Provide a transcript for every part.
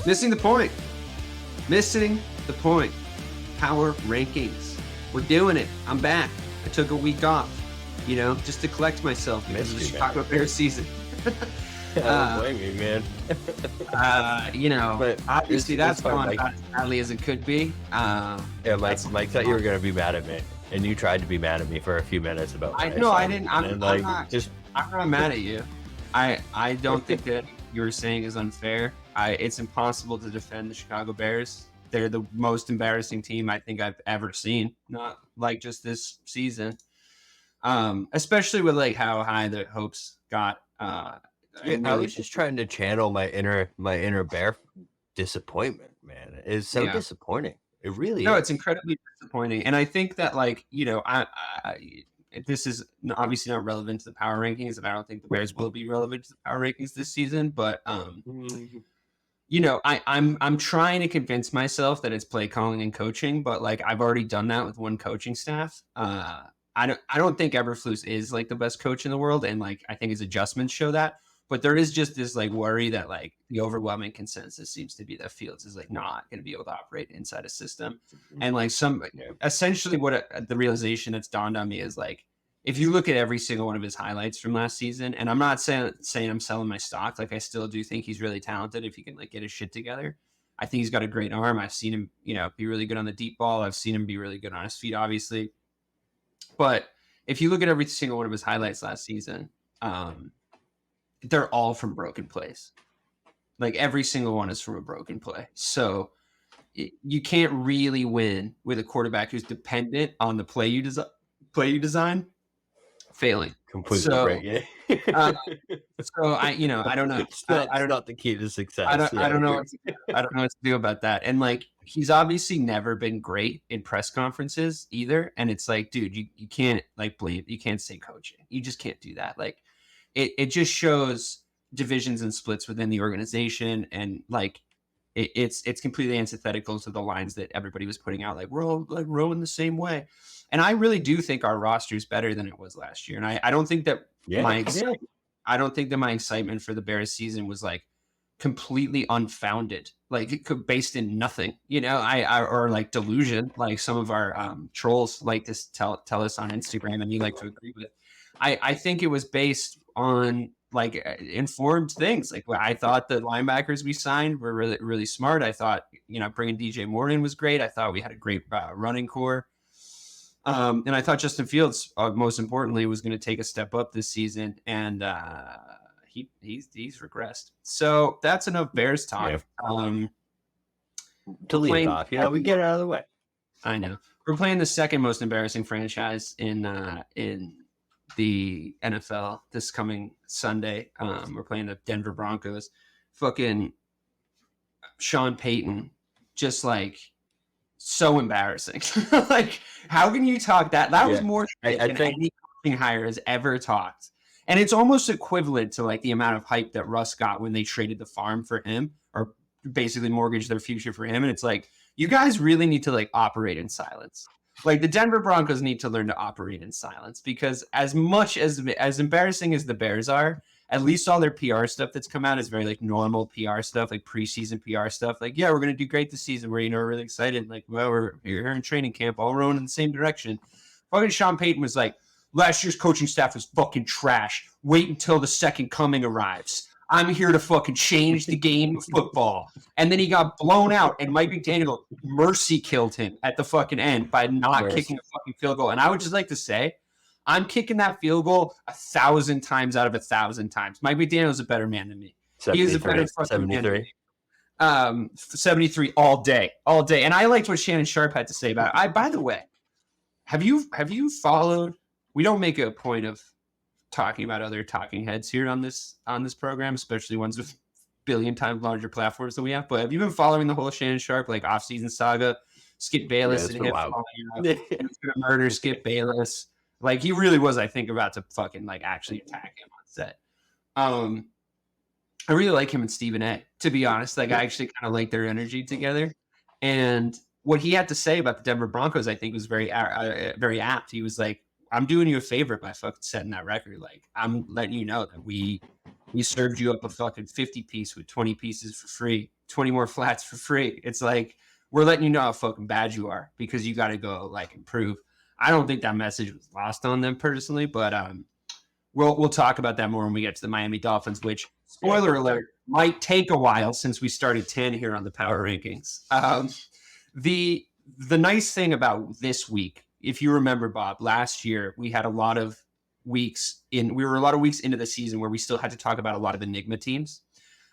Missing the point. Missing the point. Power rankings. We're doing it. I'm back. I took a week off, just to collect myself because of the Chicago Bears season. I don't blame you, man. But obviously that's going about as badly as it could be. Mike thought you were going to be mad at me, and you tried to be mad at me for a few minutes about I didn't. I'm not mad at you. I don't think that you were saying is unfair. It's impossible to defend the Chicago Bears. They're the most embarrassing team I think I've ever seen. Not like just this season, especially with like how high the hopes got. I was just trying to channel my inner Bear disappointment. Man, it's so disappointing. It really is. No, it's incredibly disappointing, and I think that this is obviously not relevant to the power rankings, and I don't think the Bears will be relevant to the power rankings this season. But I'm trying to convince myself that it's play calling and coaching, but like I've already done that with one coaching staff. I don't think Eberflus is like the best coach in the world, and like I think his adjustments show that. But there is just this like worry that like the overwhelming consensus seems to be that Fields is like not going to be able to operate inside a system. And like essentially what the realization that's dawned on me is like, if you look at every single one of his highlights from last season, and I'm not saying I'm selling my stock, like I still do think he's really talented if he can like get his shit together. I think he's got a great arm. I've seen him, be really good on the deep ball. I've seen him be really good on his feet, obviously. But if you look at every single one of his highlights last season, they're all from broken plays. Like every single one is from a broken play. So you can't really win with a quarterback who's dependent on the play you design failing. Completely right. So I don't know. I don't know the key to success. I don't know. I don't know what to do about that. And like he's obviously never been great in press conferences either. And it's like, dude, you can't like blame. You can't say coaching. You just can't do that. Like it just shows divisions and splits within the organization, and like it's completely antithetical to the lines that everybody was putting out. Like we're all like rowing the same way. And I really do think our roster is better than it was last year. And I don't think that I don't think that my excitement for the Bears season was like completely unfounded, like it could based in nothing, or like delusion, like some of our trolls like to tell us on Instagram, and you like to agree with. I think it was based on like informed things. Like I thought the linebackers we signed were really, really smart. I thought, bringing DJ Moore in was great. I thought we had a great running core. And I thought Justin Fields, most importantly, was going to take a step up this season, and he's regressed. So that's enough Bears talk. Yeah. To lead off, we get it out of the way. I know we're playing the second most embarrassing franchise in the NFL this coming Sunday. We're playing the Denver Broncos. Fucking Sean Payton, just like. So embarrassing. Like, how can you talk that? That was more than any coaching hire has ever talked. And it's almost equivalent to like the amount of hype that Russ got when they traded the farm for him, or basically mortgaged their future for him. And it's like, you guys really need to like operate in silence. Like the Denver Broncos need to learn to operate in silence, because as much as embarrassing as the Bears are, at least all their PR stuff that's come out is very like normal PR stuff, like preseason PR stuff. Like, yeah, we're going to do great this season. We're really excited. Like, well, we're here in training camp, all rowing in the same direction. Fucking Sean Payton was like, last year's coaching staff was fucking trash. Wait until the second coming arrives. I'm here to fucking change the game of football. And then he got blown out, and Mike McDaniel mercy killed him at the fucking end by not kicking a fucking field goal. And I would just like to say, I'm kicking that field goal 1,000 times out of 1,000 times. Mike McDaniel is a better man than me. He is a better fucking man than me. 73 all day. And I liked what Shannon Sharp had to say about it. By the way, have you followed? We don't make a point of talking about other talking heads here on this program, especially ones with billion times larger platforms than we have. But have you been following the whole Shannon Sharp like offseason saga? Skip Bayless and him falling out. He was gonna murder Skip Bayless. Like he really was, I think, about to fucking like actually attack him on set. I really like him and Stephen A. To be honest, like I actually kind of like their energy together. And what he had to say about the Denver Broncos, I think, was very apt. He was like, "I'm doing you a favor by fucking setting that record. Like I'm letting you know that we served you up a fucking 50 piece with 20 pieces for free 20 more flats for free. It's like, we're letting you know how fucking bad you are because you got to go like improve. I don't think that message was lost on them personally, but we'll talk about that more when we get to the Miami Dolphins, which, spoiler alert, might take a while since we started 10 here on the power rankings. The nice thing about this week, if you remember, Bob, last year we had a lot of weeks into the season where we still had to talk about a lot of enigma teams.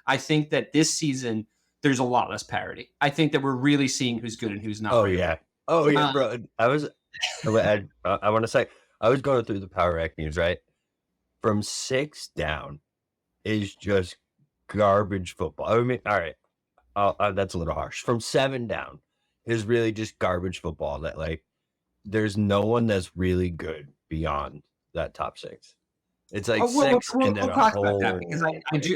I think that this season there's a lot less parity. I think that we're really seeing who's good and who's not. Oh yeah, bro. I want to say I was going through the power rankings, right? From 6 down is just garbage football. I mean, all right, that's a little harsh. From 7 down is really just garbage football. That like, there's no one that's really good beyond that top 6. It's like 6 and then we'll talk about that because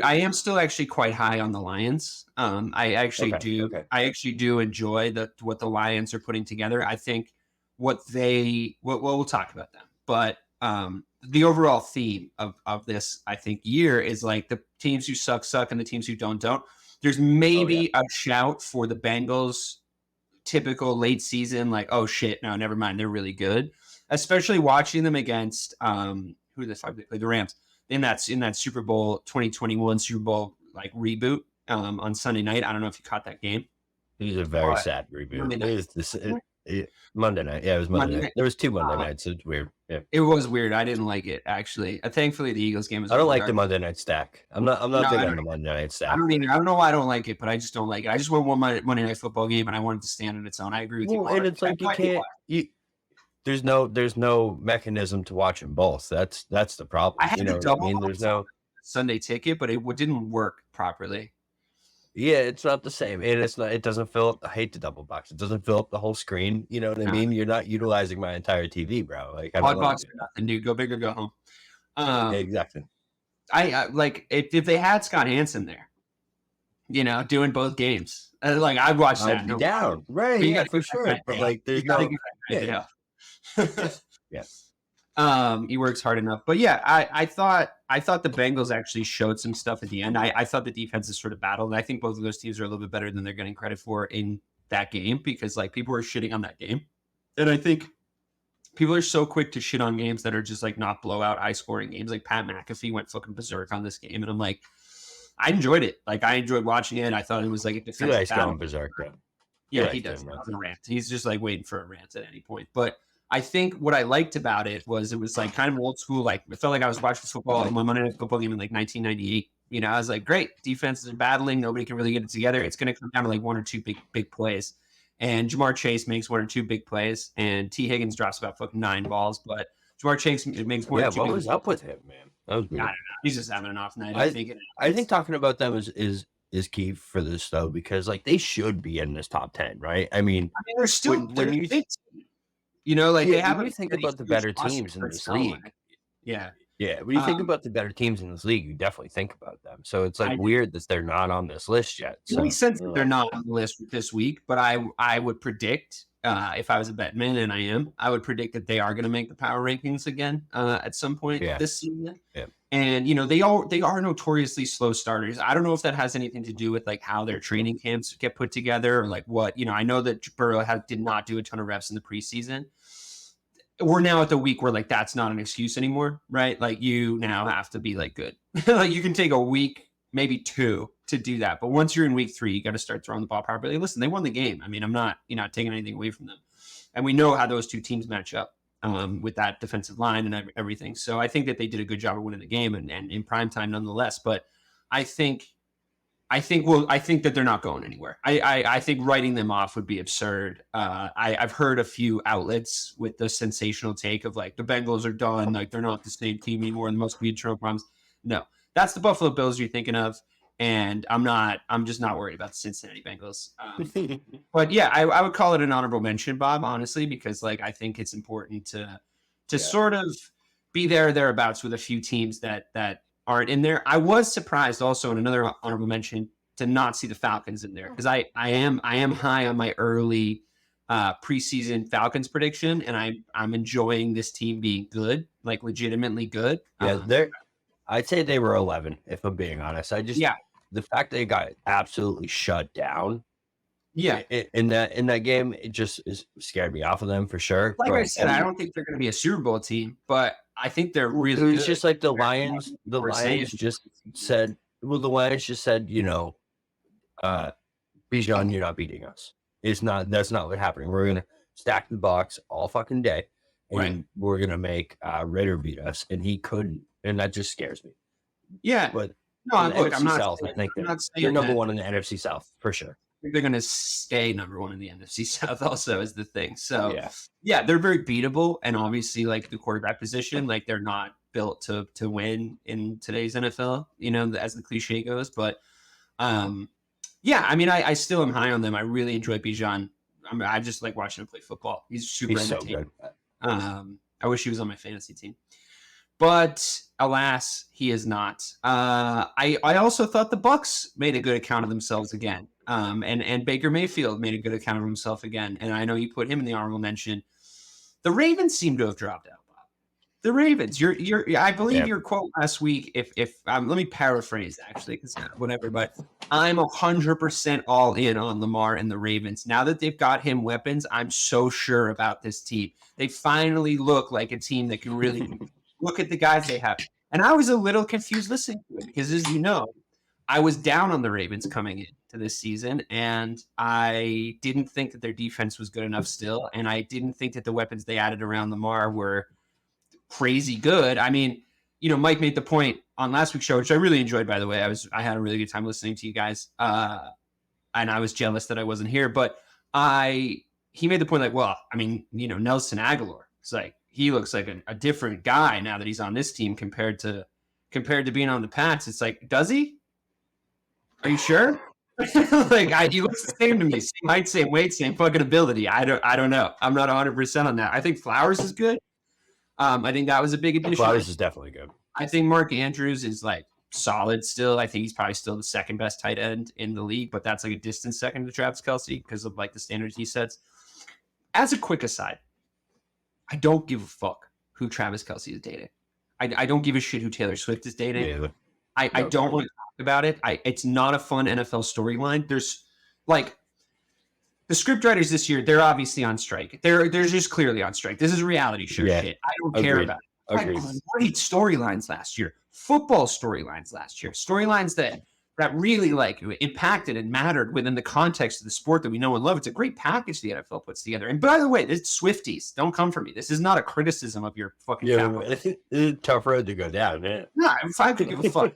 I am still actually quite high on the Lions. I actually do enjoy what the Lions are putting together. I think we'll talk about them, but the overall theme of this, I think, year is like the teams who suck and the teams who don't. There's maybe a shout for the Bengals, typical late season, like, oh shit, no, never mind, they're really good. Especially watching them against who the fuck they played, the Rams in that Super Bowl 2021 Super Bowl like reboot on Sunday night. I don't know if you caught that game. It was a very sad reboot. Monday night. Yeah, it was Monday night. There was 2 Monday nights. So it's weird. Yeah, it was weird. I didn't like it actually. Thankfully, the Eagles game was. I don't like the Monday night stack. I'm not big on the Monday night stack. I don't either. I don't know why I don't like it, but I just don't like it. I just want one Monday night football game, and I want it to stand on its own. I agree with you. And it's like you can't. There's no mechanism to watch them both. That's the problem. I had to double. There's no Sunday ticket, but it didn't work properly. Yeah, it's not the same, and it's not. It doesn't fill up. I hate the double box. It doesn't fill up the whole screen. You know what I mean? You're not utilizing my entire TV, bro. Like, quad box or nothing, dude. Go big or go home. Yeah, exactly. I like if they had Scott Hansen there, doing both games. Like, I'd watch that. No down, right? Yeah, for sure. But like, there's no. He works hard enough. But yeah, I thought the Bengals actually showed some stuff at the end. I thought the defenses sort of battled. And I think both of those teams are a little bit better than they're getting credit for in that game because like people were shitting on that game. And I think people are so quick to shit on games that are just like not blowout, high scoring games. Like Pat McAfee went fucking berserk on this game. And I'm like, I enjoyed it. Like, I enjoyed watching it. I thought it was like a defensive battle. Going berserk, bro. Yeah, he does. Rant. He's just like waiting for a rant at any point. But I think what I liked about it was like kind of old school. Like, it felt like I was watching football, my Monday Night Football game in like 1998. I was like, great, defenses are battling. Nobody can really get it together. It's going to come down to like 1 or 2 big plays. And Jamar Chase makes 1 or 2 big plays, and T. Higgins drops about fucking 9 balls. But Jamar Chase makes 1 or 2. What was up with him, man? That was weird. I don't know. He's just having an off night. I think talking about them is key for this though, because like they should be in this top 10, right? I mean they're still when you think. They haven't. When you think about the better teams in this league, yeah. When you think about the better teams in this league, you definitely think about them. So it's like weird that they're not on this list yet. It makes sense that they're not on the list this week, but I would predict if I was a betman, and I would predict that they are going to make the power rankings again at some point this season. Yeah. And they are notoriously slow starters. I don't know if that has anything to do with like how their training camps get put together or like what. I know that Burrow did not do a ton of reps in the preseason. We're now at the week where like that's not an excuse anymore, right? Like, you now have to be like good. Like, you can take a week, maybe 2 to do that, but once you're in week 3, you got to start throwing the ball properly. Listen, they won the game. I mean, I'm not taking anything away from them, and we know how those 2 teams match up with that defensive line and everything. So I think that they did a good job of winning the game and in prime time nonetheless. But I think that they're not going anywhere. I think writing them off would be absurd. I've heard a few outlets with the sensational take of like the Bengals are done, like they're not the same team anymore, and must be internal problems. No, that's the Buffalo Bills you're thinking of, and I'm just not worried about the Cincinnati Bengals. But yeah, I would call it an honorable mention, Bob, honestly, because like I think it's important to sort of be thereabouts with a few teams that aren't in there. I was surprised also in another honorable mention to not see the Falcons in there, because I am high on my early preseason Falcons prediction, and I'm enjoying this team being good, like legitimately good. Yeah, I'd say they were 11 if I'm being honest. the fact that it got absolutely shut down. Yeah. In that game, it just scared me off of them for sure. Like I said, I don't think they're going to be a Super Bowl team, but I think they're really good. It was just like the Lions. The Lions just said, Bijan, you're not beating us. That's not what's happening. We're gonna stack the box all fucking day, and we're gonna make Ritter beat us, and he couldn't, and that just scares me. Yeah, but no, look, I'm not. South, I think they're number one in the NFC South for sure. I think they're going to stay number one in the NFC South also is the thing. So yeah, they're very beatable. And obviously like the quarterback position, like they're not built to win in today's NFL, as the cliche goes. But yeah, I mean, I still am high on them. I really enjoy Bijan. I just like watching him play football. He's super entertaining. So good. I wish he was on my fantasy team. But alas, he is not. I also thought the Bucs made a good account of themselves again. And Baker Mayfield made a good account of himself again. And I know you put him in the honorable mention. The Ravens seem to have dropped out, Bob. The Ravens. I believe your quote last week. If let me paraphrase actually, because whatever. But I'm 100% all in on Lamar and the Ravens. Now that they've got him weapons, I'm so sure about this team. They finally look like a team that can really. Look at the guys they have. And I was a little confused listening to it because, as you know, I was down on the Ravens coming into this season, and I didn't think that their defense was good enough still, and I didn't think that the weapons they added around Lamar were crazy good. I mean, Mike made the point on last week's show, which I really enjoyed, by the way. I had a really good time listening to you guys, and I was jealous that I wasn't here. But he made the point like, well, I mean, Nelson Aguilar. It's like, he looks like a different guy now that he's on this team compared to being on the Pats. It's like, does he? Are you sure? He looks the same to me. Same height, same weight, same fucking ability. I don't know. I'm not 100% on that. I think Flowers is good. I think that was a big addition. Flowers is definitely good. I think Mark Andrews is like solid still. I think he's probably still the second best tight end in the league, but that's like a distant second to Travis Kelce because of like the standards he sets. As a quick aside, I don't give a fuck who Travis Kelce is dating. I don't give a shit who Taylor Swift is dating. Yeah. I don't want to talk about it. It's not a fun NFL storyline. There's like the scriptwriters this year, they're obviously on strike. They're just clearly on strike. This is reality show shit. I don't care about it. Great storylines last year. Football storylines last year. Storylines that really like impacted and mattered within the context of the sport that we know and love. It's a great package the NFL puts together. And by the way, it's Swifties. Don't come for me. This is not a criticism of your fucking it's a tough road to go down, man. No, if I could give a fuck.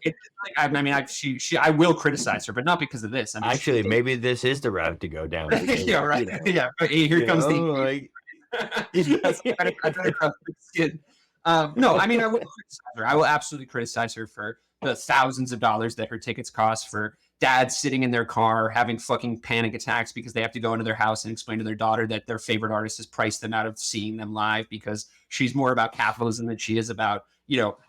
I will criticize her, but not because of this. Actually, maybe this is the route to go down. Because, yeah, right. Yeah, here comes the. No, I mean, I will criticize her. I will absolutely criticize her for the thousands of dollars that her tickets cost, for dads sitting in their car having fucking panic attacks because they have to go into their house and explain to their daughter that their favorite artist has priced them out of seeing them live because she's more about capitalism than she is about,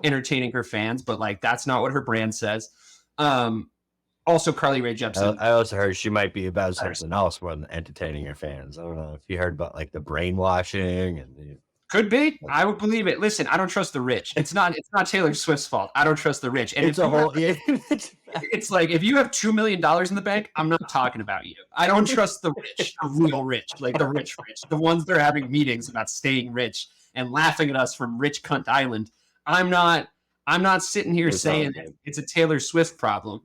entertaining her fans. But like, that's not what her brand says. Also, Carly Rae Jepsen. I also heard she might be about something else more than entertaining her fans. I don't know if you heard about like the brainwashing and the. Could be. I would believe it. Listen, I don't trust the rich. It's not Taylor Swift's fault. I don't trust the rich. And it's a whole. It's like if you have $2 million in the bank, I'm not talking about you. I don't trust the rich, the real rich, like the rich, the ones that are having meetings about staying rich and laughing at us from Rich Cunt Island. I'm not sitting here saying it's a Taylor Swift problem.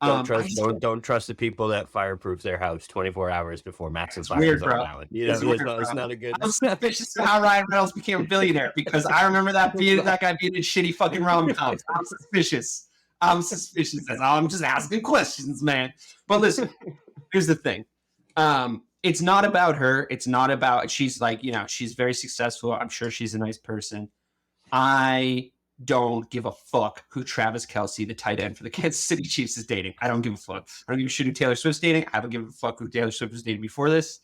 Don't trust the people that fireproof their house 24 hours before massive fires on an island. It's not a good. I'm suspicious of how Ryan Reynolds became a billionaire because I remember that guy being in shitty fucking rom-coms. I'm suspicious. I'm just asking questions, man. But listen, here's the thing. It's not about her. It's not about. She's like, she's very successful. I'm sure she's a nice person. I don't give a fuck who Travis Kelce, the tight end for the Kansas City Chiefs, is dating. I don't give a fuck. I don't give a shit who Taylor Swift's dating. I haven't given a fuck who Taylor Swift was dating before this.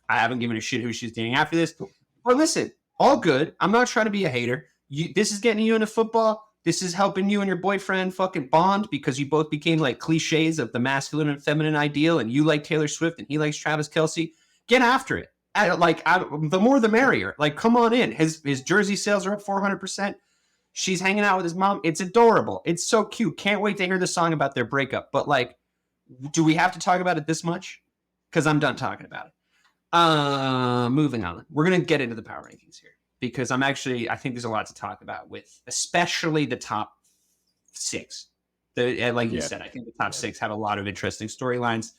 I haven't given a shit who she's dating after this. But listen, all good. I'm not trying to be a hater. This is getting you into football. This is helping you and your boyfriend fucking bond because you both became like cliches of the masculine and feminine ideal, and you like Taylor Swift and he likes Travis Kelce. Get after it. The more the merrier. Like, come on in. His jersey sales are up 400%. She's hanging out with his mom. It's adorable. It's so cute. Can't wait to hear the song about their breakup. But like, do we have to talk about it this much? Because I'm done talking about it. Moving on. We're gonna get into the power rankings here because I think there's a lot to talk about with especially the top 6. Like you said, I think the top 6 have a lot of interesting storylines,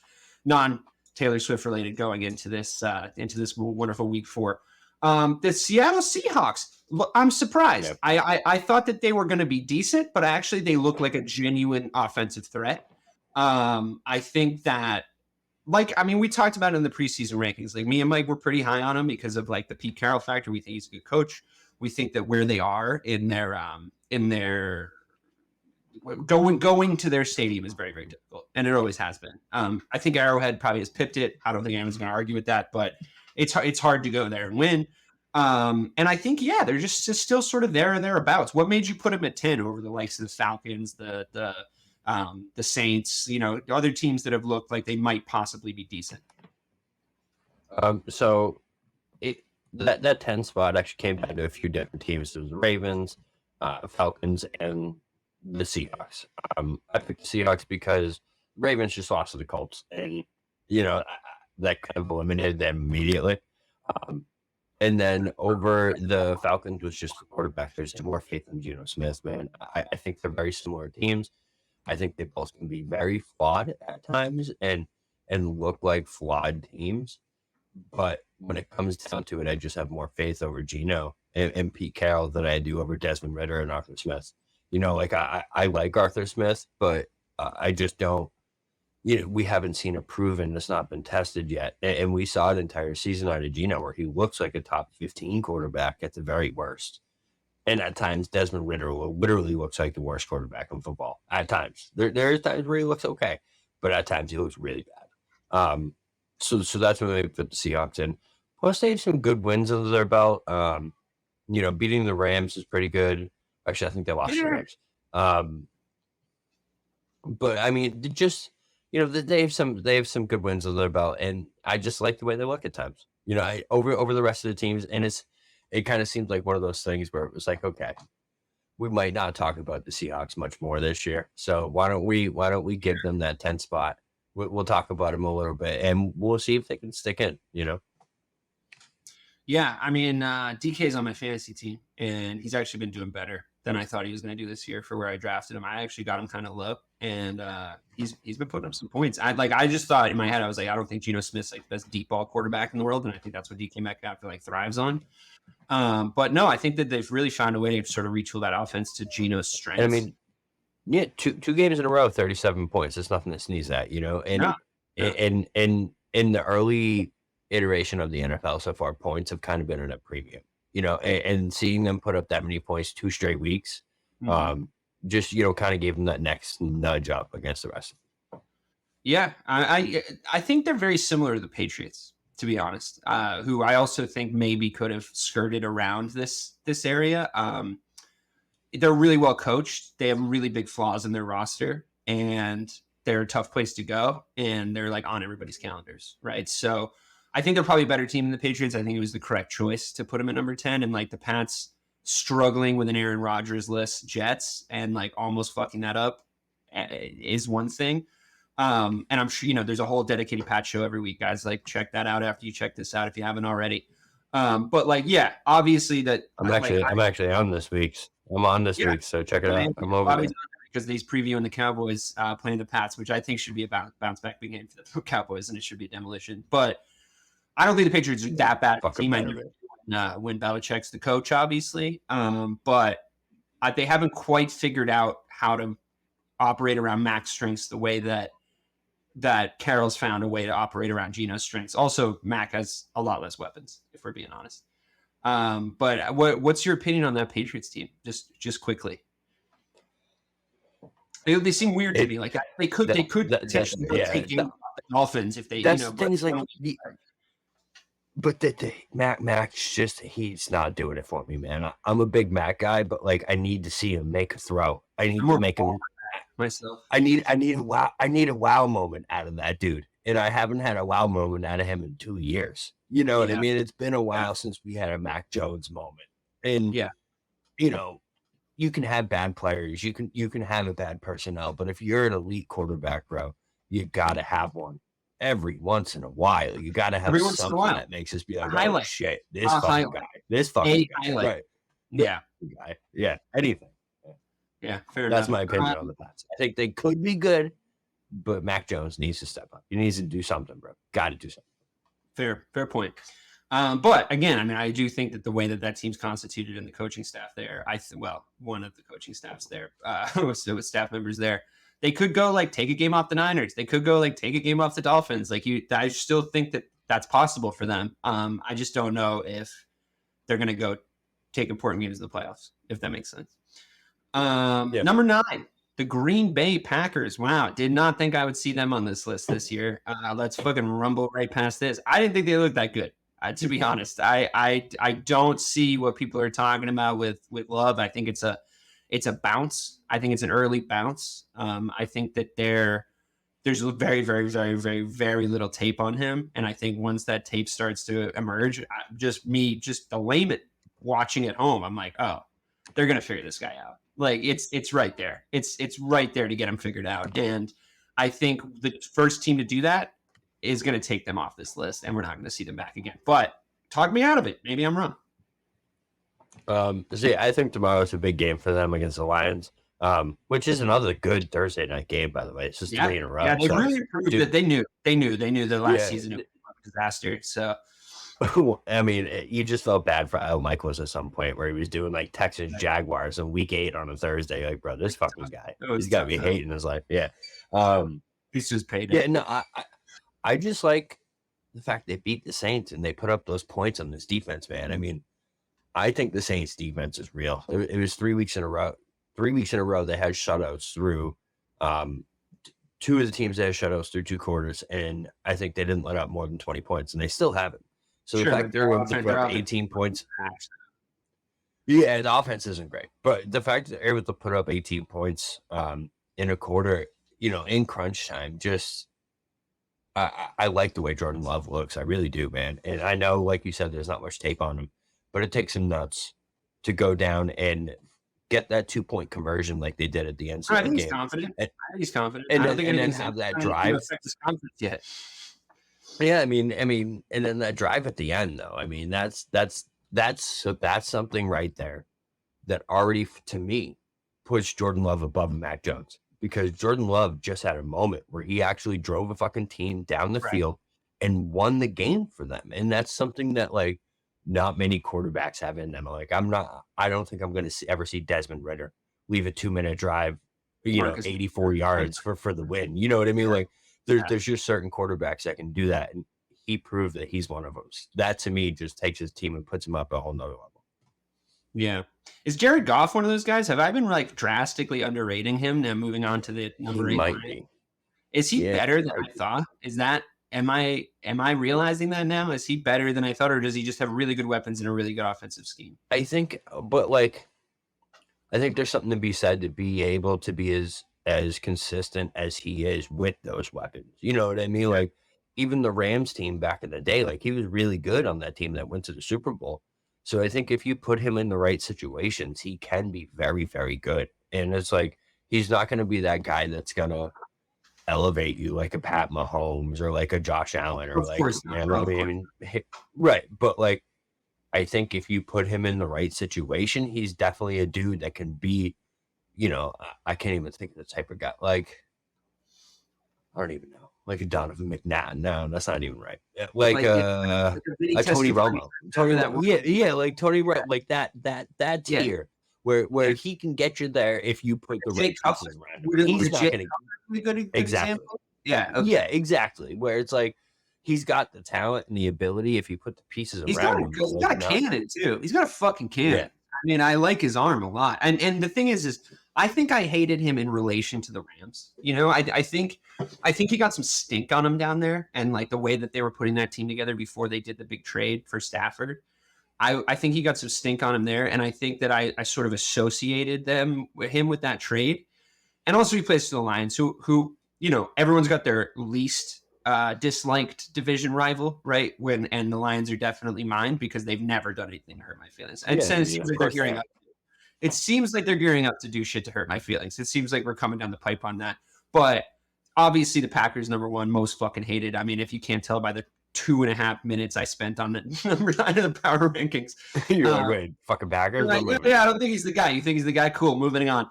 non-Taylor Swift related, going into this wonderful week 4. The Seattle Seahawks. I'm surprised. Yep. I thought that they were going to be decent, but actually they look like a genuine offensive threat. I think that, we talked about it in the preseason rankings. Like, me and Mike were pretty high on him because of like the Pete Carroll factor. We think he's a good coach. We think that where they are in their going to their stadium is very, very difficult, and it always has been. I think Arrowhead probably has pipped it. I don't think anyone's going to argue with that, but it's hard to go there and win. And I think they're just still sort of there or thereabouts. What made you put them at 10 over the likes of the Falcons, the Saints, other teams that have looked like they might possibly be decent? So that 10 spot actually came down to a few different teams. There was the Ravens, Falcons, and the Seahawks. I picked the Seahawks because Ravens just lost to the Colts, and that kind of eliminated them immediately. And then over the Falcons was just the quarterback. There's more faith in Geno Smith, man. I think they're very similar teams. I think they both can be very flawed at times and look like flawed teams. But when it comes down to it, I just have more faith over Geno and Pete Carroll than I do over Desmond Ridder and Arthur Smith. I like Arthur Smith, but I just don't. We haven't seen a proven. It's not been tested yet, and we saw an entire season out of Geno where he looks like a top 15 quarterback at the very worst. And at times, Desmond Ridder literally looks like the worst quarterback in football. At times, there are times where he looks okay, but at times he looks really bad. So that's what they put the Seahawks in. Plus, they have some good wins under their belt. Beating the Rams is pretty good. Actually, I think they lost the Rams. But I mean, just they have some good wins under their belt, and I just like the way they look at times. Over the rest of the teams, and it kind of seems like one of those things where it was like, okay, we might not talk about the Seahawks much more this year. So why don't we give them that 10 spot? We'll talk about them a little bit, and we'll see if they can stick in. Yeah, I mean, DK's on my fantasy team, and he's actually been doing better than I thought he was going to do this year for where I drafted him. I actually got him kind of low, and he's been putting up some points. I just thought in my head, I was like, I don't think Geno Smith's like the best deep ball quarterback in the world, and I think that's what DK Metcalf thrives on. But no, I think that they've really found a way to sort of retool that offense to Geno's strengths. And I mean, yeah, two games in a row, 37 points. It's nothing to sneeze at, And in the early iteration of the NFL so far, points have kind of been at a premium, and seeing them put up that many points 2 straight weeks, just kind of gave them that next nudge up against the rest of them. Yeah, I think they're very similar to the Patriots, to be honest, who I also think maybe could have skirted around this area. They're really well coached. They have really big flaws in their roster, and they're a tough place to go, and they're like on everybody's calendars, right? So I think they're probably a better team than the Patriots. I think it was the correct choice to put them at number 10, and the Pats struggling with an Aaron Rodgers-less Jets and almost fucking that up is one thing. And I'm sure, there's a whole dedicated Pat show every week, guys. Check that out after you check this out if you haven't already. But obviously that I'm actually on this week's. I'm on this week, so check it out. I'm over there. Because he's previewing the Cowboys playing the Pats, which I think should be a bounce back big game for the Cowboys, and it should be a demolition. But I don't think the Patriots are that bad. Team I knew when Belichick's the coach, obviously. But they haven't quite figured out how to operate around Mac's strengths the way that Carroll's found a way to operate around Geno's strengths. Also, Mac has a lot less weapons, if we're being honest. But what's your opinion on that Patriots team? Just quickly. They seem weird to me. They could potentially take the Dolphins if they. That's things But Mac's just he's not doing it for me, man. I'm a big Mac guy, but I need to see him make a throw. I need to make him myself. I need a wow moment out of that dude. And I haven't had a wow moment out of him in 2 years. You know what I mean? It's been a while since we had a Mac Jones moment. And you can have bad players, you can have a bad personnel, but if you're an elite quarterback, bro, you gotta have one every once in a while. You gotta have Every once in a something while. that makes us be like, oh Highlight. shit, A highlight. this fucking guy, highlight. right? Yeah. Guy. Yeah, anything. Yeah, fair That's enough. my opinion on the Pats. I think they could be good, but Mac Jones needs to step up. He needs to do something, bro. Got to do something. Fair point. But again, I mean, I do think that the way that team's constituted and the coaching staff there, one of the coaching staffs there, with staff members there, they could go like take a game off the Niners. They could go like take a game off the Dolphins. I still think that that's possible for them. I just don't know if they're going to go take important games in the playoffs, if that makes sense. Number 9, the Green Bay Packers. Wow, did not think I would see them on this list this year. Let's fucking rumble right past this. I didn't think they looked that good. To be honest, I don't see what people are talking about with Love. I think it's a bounce. I think it's an early bounce. I think that there's very, very, very, very, very little tape on him, and I think once that tape starts to emerge, just the layman watching at home, I'm like, oh, they're gonna figure this guy out. Like it's right there. It's right there to get him figured out, and I think the first team to do that is going to take them off this list, and we're not going to see them back again. But talk me out of it. Maybe I'm wrong. I think tomorrow's a big game for them against the Lions, which is another good Thursday night game, by the way. It's just 3 in a row. Yeah, they really proved that they knew the last season was a disaster. So, I mean, you just felt bad for Al Michaels at some point where he was doing like Texans Jaguars in week 8 on a Thursday. Like, bro, this fucking guy, he's got to be hating his life. Yeah. He's just paid. Yeah, no, I just like the fact they beat the Saints and they put up those points on this defense, man. I mean, I think the Saints defense is real. It was 3 weeks in a row. 3 weeks in a row, they had shutouts through 2 of the teams that had shutouts through 2 quarters, and I think they didn't let up more than 20 points, and they still haven't. So the fact they're able to put up 18 points. Yeah, the offense isn't great, but the fact that they're able to put up 18 points in a quarter, in crunch time, just I like the way Jordan Love looks. I really do, man. And I know, like you said, there's not much tape on him, but it takes him nuts to go down and get that 2-point conversion like they did at the end of the game. I think he's confident. I think he's confident. And I don't think then have that drive affect his confidence yet. Yeah, I mean, and then that drive at the end, though. I mean, that's something right there that already, to me, puts Jordan Love above Mac Jones, because Jordan Love just had a moment where he actually drove a fucking team down the field and won the game for them, and that's something that like not many quarterbacks have in them. Like I don't think I'm going to ever see Desmond Ridder leave a 2-minute drive, 84 yards for the win. You know what I mean? Like. There's just certain quarterbacks that can do that, and he proved that he's one of those. That to me just takes his team and puts him up a whole nother level. Yeah, is Jared Goff one of those guys? Have I been like drastically underrating him? Now moving on to the number 8. Might be. Is he better than I thought? Is that am I realizing that now? Is he better than I thought, or does he just have really good weapons and a really good offensive scheme? I think, but like, I think there's something to be said to be able to be as consistent as he is with those weapons. You know what I mean? Like, even the Rams team back in the day, like he was really good on that team that went to the Super Bowl. So I think if you put him in the right situations, he can be very, very good. And it's like, he's not going to be that guy that's going to elevate you like a Pat Mahomes or like a Josh Allen or like, right. But like, I think if you put him in the right situation, he's definitely a dude that can be, I can't even think of the type of guy. Like, I don't even know. Like a Donovan McNabb. No, that's not even right. Like a Tony Romo. Like Tony Romo. Like that tier where he can get you there if you put the right pieces around him. He's not going to good exactly. Example? Yeah. Okay. Yeah, exactly. Where it's like he's got the talent and the ability if you put the pieces around him. He's got a cannon too. He's got a fucking cannon. Yeah. I mean, I like his arm a lot. And the thing is I think I hated him in relation to the Rams. I think he got some stink on him down there, and like the way that they were putting that team together before they did the big trade for Stafford. I think he got some stink on him there, and I think that I sort of associated him with that trade. And also he plays for the Lions, who everyone's got their least disliked division rival, right? And the Lions are definitely mine because they've never done anything to hurt my feelings. And since they're gearing up, It seems like they're gearing up to do shit to hurt my feelings. It seems like we're coming down the pipe on that. But obviously, the Packers number one, most fucking hated. I mean, if you can't tell by the 2.5 minutes I spent on the number 9 of the power rankings, You're like, wait, fucking Packers? like, yeah, I don't think he's the guy. You think he's the guy? Cool. Moving on.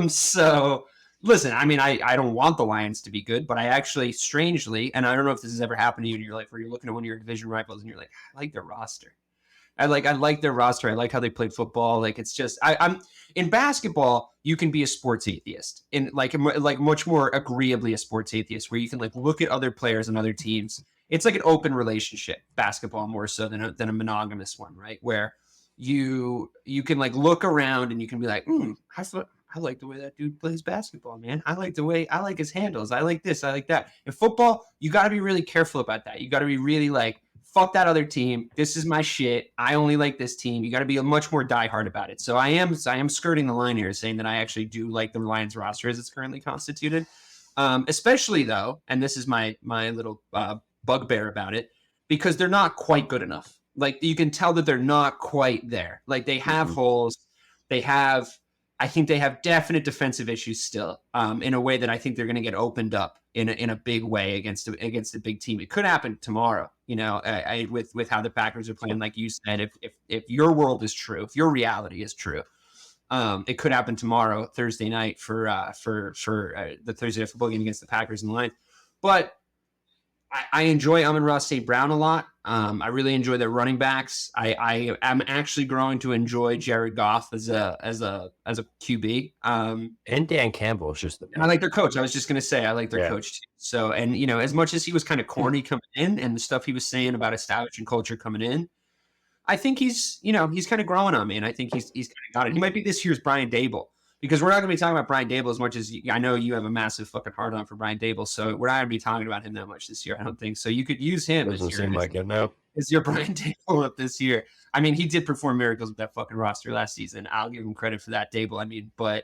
So listen, I mean, I don't want the Lions to be good, but I actually, strangely, and I don't know if this has ever happened to you, and you're like, where you're looking at one of your division rivals, and you're like, I like their roster. I like their roster. I like how they played football. Like, it's just, I'm in basketball, you can be a sports atheist, in like much more agreeably a sports atheist, where you can like look at other players and other teams. It's like an open relationship, basketball more so than a monogamous one, right? Where you can like look around and you can be like, I like the way that dude plays basketball, man. I like his handles. I like this. I like that. In football, you got to be really careful about that. You got to be really like, fuck that other team. This is my shit. I only like this team. You got to be much more diehard about it. So I am skirting the line here, saying that I actually do like the Lions roster as it's currently constituted. Especially though, and this is my little bugbear about it, because they're not quite good enough. Like, you can tell that they're not quite there. Like, they have holes. I think they have definite defensive issues still, in a way that I think they're going to get opened up in a big way against a big team. It could happen tomorrow, with how the Packers are playing. Like you said, if your world is true, if your reality is true, it could happen tomorrow, Thursday night, for the Thursday night football game against the Packers and the Lions. But I enjoy Amon-Ra St. Brown a lot. I really enjoy their running backs. I am actually growing to enjoy Jared Goff as a QB. And Dan Campbell is just the best. I like their coach. I was just gonna say I like their coach too. So, and as much as he was kind of corny coming in, and the stuff he was saying about establishing culture coming in, I think he's kind of growing on me, and I think he's kind of got it. He might be this year's Brian Dable. Because we're not going to be talking about Brian Dable as much as I know you have a massive fucking hard on for Brian Dable. So we're not going to be talking about him that much this year, I don't think. So you could use him as your Brian Dable up this year. I mean, he did perform miracles with that fucking roster last season. I'll give him credit for that, Dable. I mean, but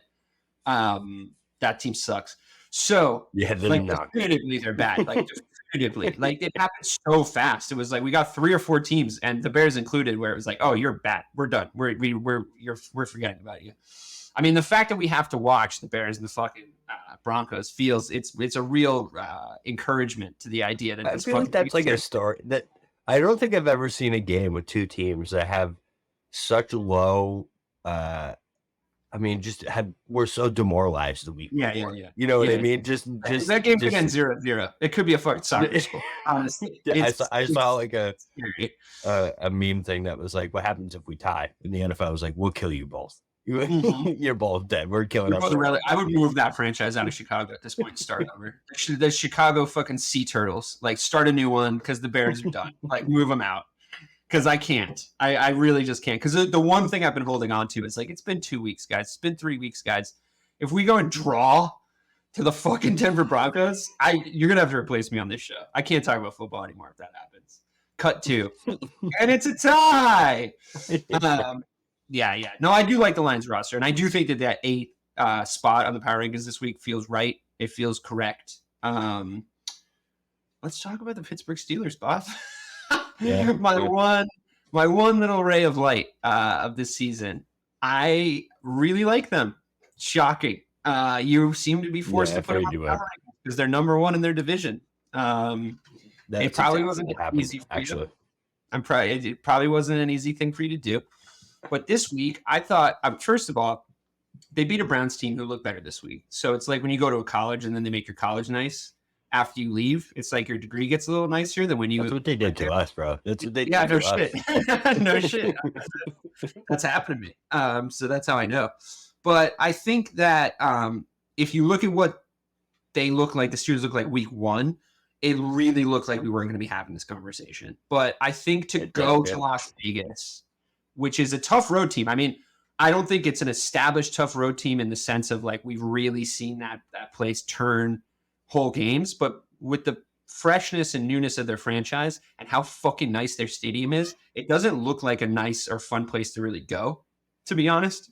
that team sucks. So definitively they're bad. Like, definitively. Like, it happened so fast. It was like we got 3 or 4 teams, and the Bears included, where it was like, oh, you're bad. We're done. We're forgetting about you. I mean, the fact that we have to watch the Bears and the fucking Broncos it's a real encouragement to the idea that I feel like that's like a story that I don't think I've ever seen a game with 2 teams that have such low. We're so demoralized the week. Yeah. You know what I mean? Just that game again 0-0. It could be a fucking soccer school. Honestly, I saw like a meme thing that was like, "What happens if we tie?" And the NFL was like, "We'll kill you both." You're both dead. We're killing our I would move that franchise out of Chicago at this point and start over. The Chicago fucking Sea Turtles, like, start a new one, because the Bears are done. Like, move them out, because I can't. I really just can't. Because the one thing I've been holding on to is like, it's been 2 weeks, guys. It's been 3 weeks, guys. If we go and draw to the fucking Denver Broncos, you're gonna have to replace me on this show. I can't talk about football anymore if that happens. Cut 2, and it's a tie. Yeah. No, I do like the Lions roster, and I do think that 8th spot on the power rankings this week feels right. It feels correct. Let's talk about the Pittsburgh Steelers, Bob. Yeah, my one little ray of light of this season. I really like them. Shocking. You seem to be forced to put them on the power rankings because they're number 1 in their division. It probably wasn't easy for you. It probably wasn't an easy thing for you to do. But this week, I thought, first of all, they beat a Browns team who looked better this week. So it's like when you go to a college and then they make your college nice after you leave. It's like your degree gets a little nicer than when you. That's what they did to us, bro. That's what they did. Yeah, no shit. No shit. That's happened to me. So that's how I know. But I think that if you look at what they look like, the Steelers look like week 1, it really looked like we weren't going to be having this conversation. But I think to go to Las Vegas, which is a tough road team. I mean, I don't think it's an established tough road team in the sense of like we've really seen that place turn whole games, but with the freshness and newness of their franchise and how fucking nice their stadium is, it doesn't look like a nice or fun place to really go, to be honest,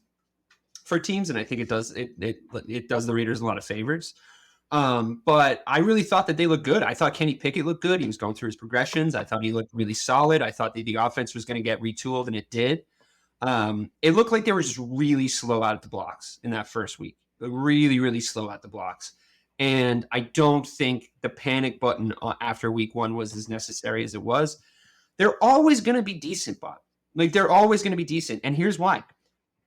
for teams. And I think it does the Raiders a lot of favors. But I really thought that they looked good. I thought Kenny Pickett looked good. He was going through his progressions. I thought he looked really solid. I thought the offense was going to get retooled, and it did. It looked like they were just really slow out at the blocks in that first week. Really, really slow at the blocks. And I don't think the panic button after week 1 was as necessary as it was. They're always going to be decent, Bob. Like, they're always going to be decent. And here's why.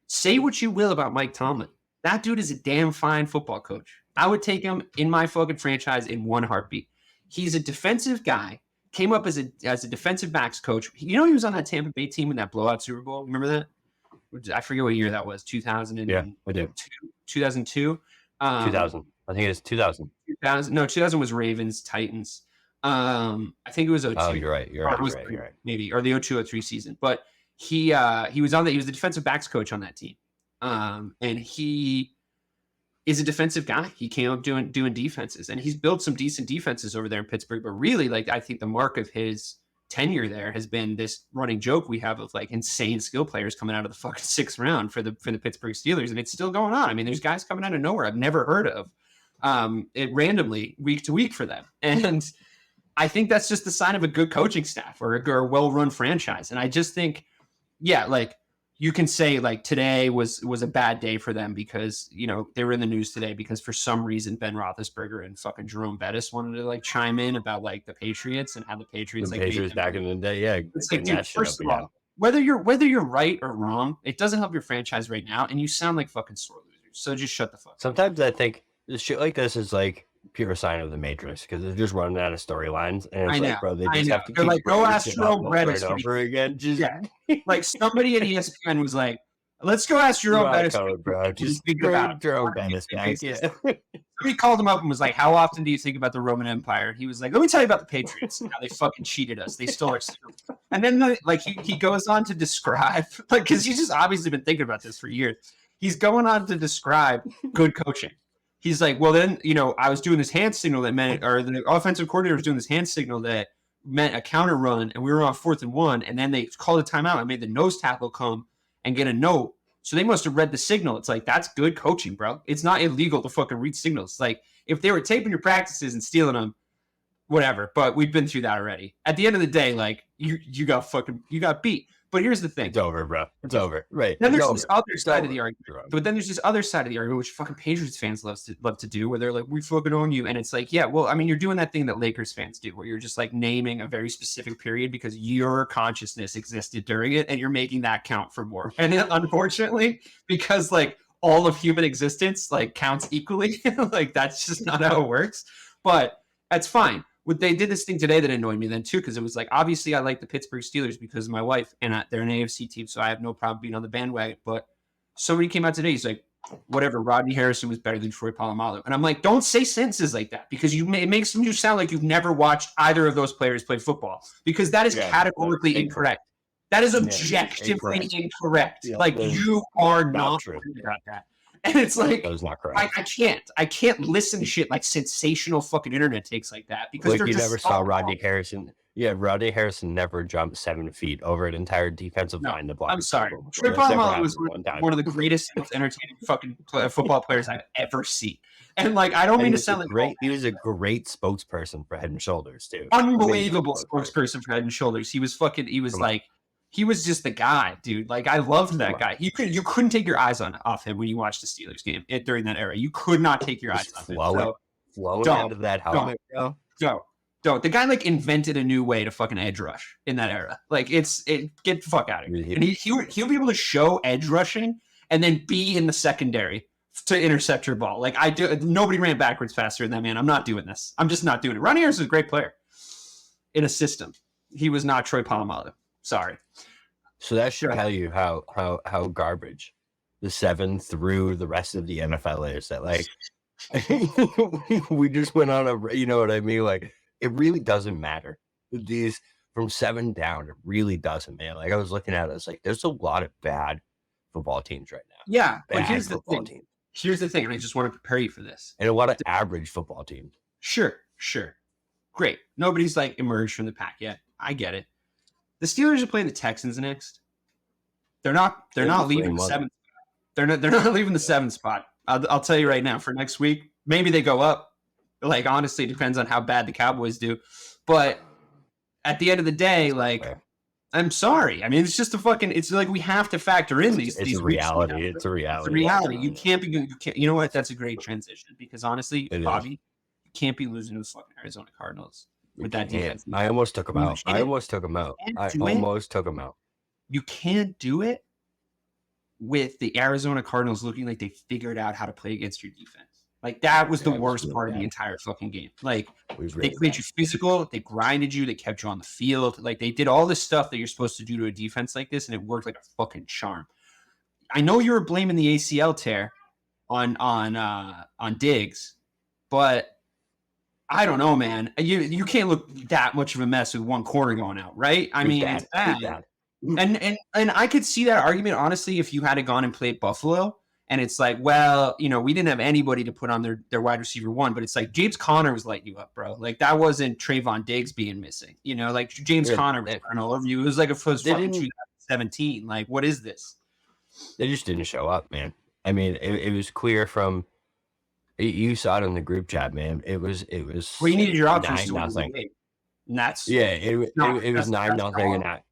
Say what you will about Mike Tomlin. That dude is a damn fine football coach. I would take him in my fucking franchise in one heartbeat. He's a defensive guy. Came up as a defensive backs coach. You know, he was on that Tampa Bay team in that blowout Super Bowl. Remember that? I forget what year that was. 2000. Yeah, I do. 2002. 2000. I think it's 2000. 2000. No, 2000 was Ravens, Titans. I think it was 02. Oh, you're right. You're right. Maybe, or the 02-03 season. But he was on that. He was the defensive backs coach on that team. And he is a defensive guy. He came up doing defenses, and he's built some decent defenses over there in Pittsburgh. But really, like, I think the mark of his tenure there has been this running joke we have of like insane skill players coming out of the fucking 6th round for the Pittsburgh Steelers, and it's still going on. I mean, there's guys coming out of nowhere I've never heard of, it randomly week to week for them, and I think that's just the sign of a good coaching staff or a well-run franchise. And I just think, yeah, like, you can say like today was a bad day for them because, you know, they were in the news today because for some reason Ben Roethlisberger and fucking Jerome Bettis wanted to like chime in about like the Patriots and how the Patriots back in the day. Yeah. It's like, dude, first of all, whether you're right or wrong, it doesn't help your franchise right now, and you sound like fucking sore losers. So just shut the fuck up. Sometimes I think this shit like this is like pure sign of the Matrix because they're just running out of storylines, and it's like, bro, they just have to keep like, go ask Jerome Bettis over again. Just like somebody at ESPN was like, let's go ask Jerome Bettis. Bro, just Jerome Bettis, guys. Yeah. Somebody called him up and was like, how often do you think about the Roman Empire? He was like, let me tell you about the Patriots and how they fucking cheated us. They stole our stuff. And then like he goes on to describe, like, because he's just obviously been thinking about this for years. He's going on to describe good coaching. He's like, well, then, you know, I was doing this hand signal that meant, or the offensive coordinator was doing this hand signal that meant a counter run, and we were on 4th and 1, and then they called a timeout and made the nose tackle come and get a note. So they must have read the signal. It's like, that's good coaching, bro. It's not illegal to fucking read signals. Like, if they were taping your practices and stealing them, whatever. But we've been through that already. At the end of the day, like, you got beat. But here's the thing. It's over, bro. It's over. Right. Then there's this other side of the argument. But then there's this other side of the argument, which fucking Patriots fans love to do, where they're like, we fucking own you. And it's like, yeah, well, I mean, you're doing that thing that Lakers fans do, where you're just like naming a very specific period because your consciousness existed during it, and you're making that count for more. And unfortunately, because like all of human existence like counts equally, like that's just not how it works. But that's fine. They did this thing today that annoyed me then too, because it was like, obviously I like the Pittsburgh Steelers because of my wife, and they're an AFC team, so I have no problem being on the bandwagon. But somebody came out today, he's like, whatever, Rodney Harrison was better than Troy Polamalu. And I'm like, don't say sentences like that, because it makes you sound like you've never watched either of those players play football, because that is categorically incorrect. That is objectively incorrect. Yeah, like, you are not true about that. And it's like, that was not correct. I can't listen to shit like sensational fucking internet takes like that, because like, you never saw Rodney Harrison. Yeah, Rodney Harrison never jumped 7 feet over an entire defensive line to block. I'm sorry. Troy Polamalu was one of the greatest, most entertaining fucking football players I've ever seen. And like, I don't mean to sound like he was a great spokesperson for Head and Shoulders too. Unbelievable spokesperson for Head and Shoulders. He was just the guy, dude. Like, I loved that guy. You couldn't take your eyes off him when you watched the Steelers game during that era. You could not take your eyes off him. Flowing out of that helmet, bro. Don't. The guy like invented a new way to fucking edge rush in that era. Like, get the fuck out of here. And he'll be able to show edge rushing and then be in the secondary to intercept your ball. Like, nobody ran backwards faster than that man. I'm not doing this. I'm just not doing it. Ronnie Harris is a great player in a system. He was not Troy Polamalu. Sorry. So that should tell you how garbage the 7 through the rest of the NFL is. That like we just went on you know what I mean? Like, it really doesn't matter. These from 7 down, it really doesn't, man. Like, I was looking at it, it's like there's a lot of bad football teams right now. Yeah, but here's the thing. Here's the thing, and I just want to prepare you for this. And a lot of average football teams. Sure. Great. Nobody's like emerged from the pack yet. I get it. The Steelers are playing the Texans next. They're not leaving the 7th spot. They're not leaving the 7th spot. I'll tell you right now, for next week, maybe they go up. Like, honestly, it depends on how bad the Cowboys do. But at the end of the day, like, I'm sorry. I mean, it's just it's like we have to factor in these. It's a reality. It's a reality. It's a reality. You can't be. You can't. You know what? That's a great transition because honestly, Bobby, you can't be losing to the fucking Arizona Cardinals with that defense. I almost took them out. I almost took them out. You can't do it with the Arizona Cardinals looking like they figured out how to play against your defense. Like that was the worst part of the entire fucking game. Like they played you physical, they grinded you, they kept you on the field. Like they did all this stuff that you're supposed to do to a defense like this, and it worked like a fucking charm. I know you were blaming the ACL tear on Diggs, but I don't know, man. You can't look that much of a mess with one quarter going out, right? I mean, it's bad. And I could see that argument, honestly, if you had gone and played Buffalo, and it's like, well, you know, we didn't have anybody to put on their wide receiver one, but it's like James Conner was lighting you up, bro. Like that wasn't Trayvon Diggs being missing, you know, like James Conner was running all over you. It was like a fucking 2017. Like, what is this? They just didn't show up, man. I mean, it was clear from you saw it in the group chat, man. It was. Well, you needed your options 9-0. And that's it was 9-0 and that.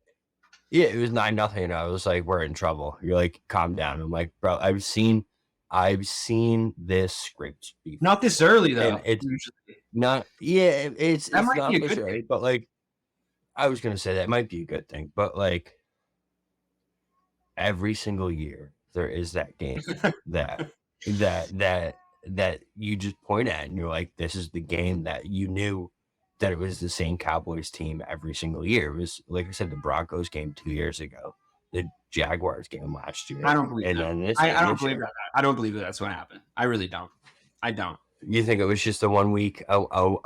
Yeah, it was 9-0. And I was like, we're in trouble. You're like, calm down. I'm like, bro, I've seen this script before. Not this early though. And it's not. Yeah, it's not this early. But like, I was gonna say that might be a good thing. But like, every single year there is that game that you just point at and you're like, this is the game that you knew that it was the same Cowboys team every single year. It was, like I said, the Broncos game 2 years ago, the Jaguars game last year. I don't believe that. I don't believe that. I don't believe that's what happened. I really don't. I don't. You think it was just a 1 week, a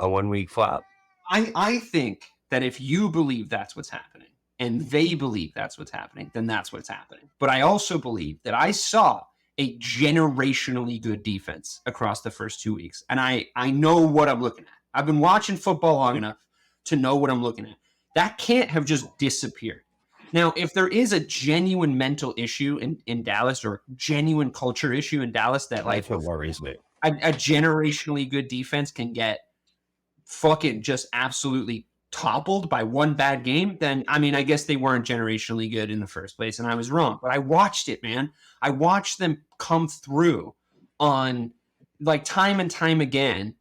1 week flop? I think that if you believe that's what's happening and they believe that's what's happening, then that's what's happening. But I also believe that I saw a generationally good defense across the first 2 weeks. And I know what I'm looking at. I've been watching football long enough to know what I'm looking at. That can't have just disappeared. Now, if there is a genuine mental issue in Dallas or a genuine culture issue in Dallas that like what worries me. A generationally good defense can get fucking just absolutely toppled by one bad game, then I mean, I guess they weren't generationally good in the first place, and I was wrong. But I watched it, man. I watched them come through on like time and time again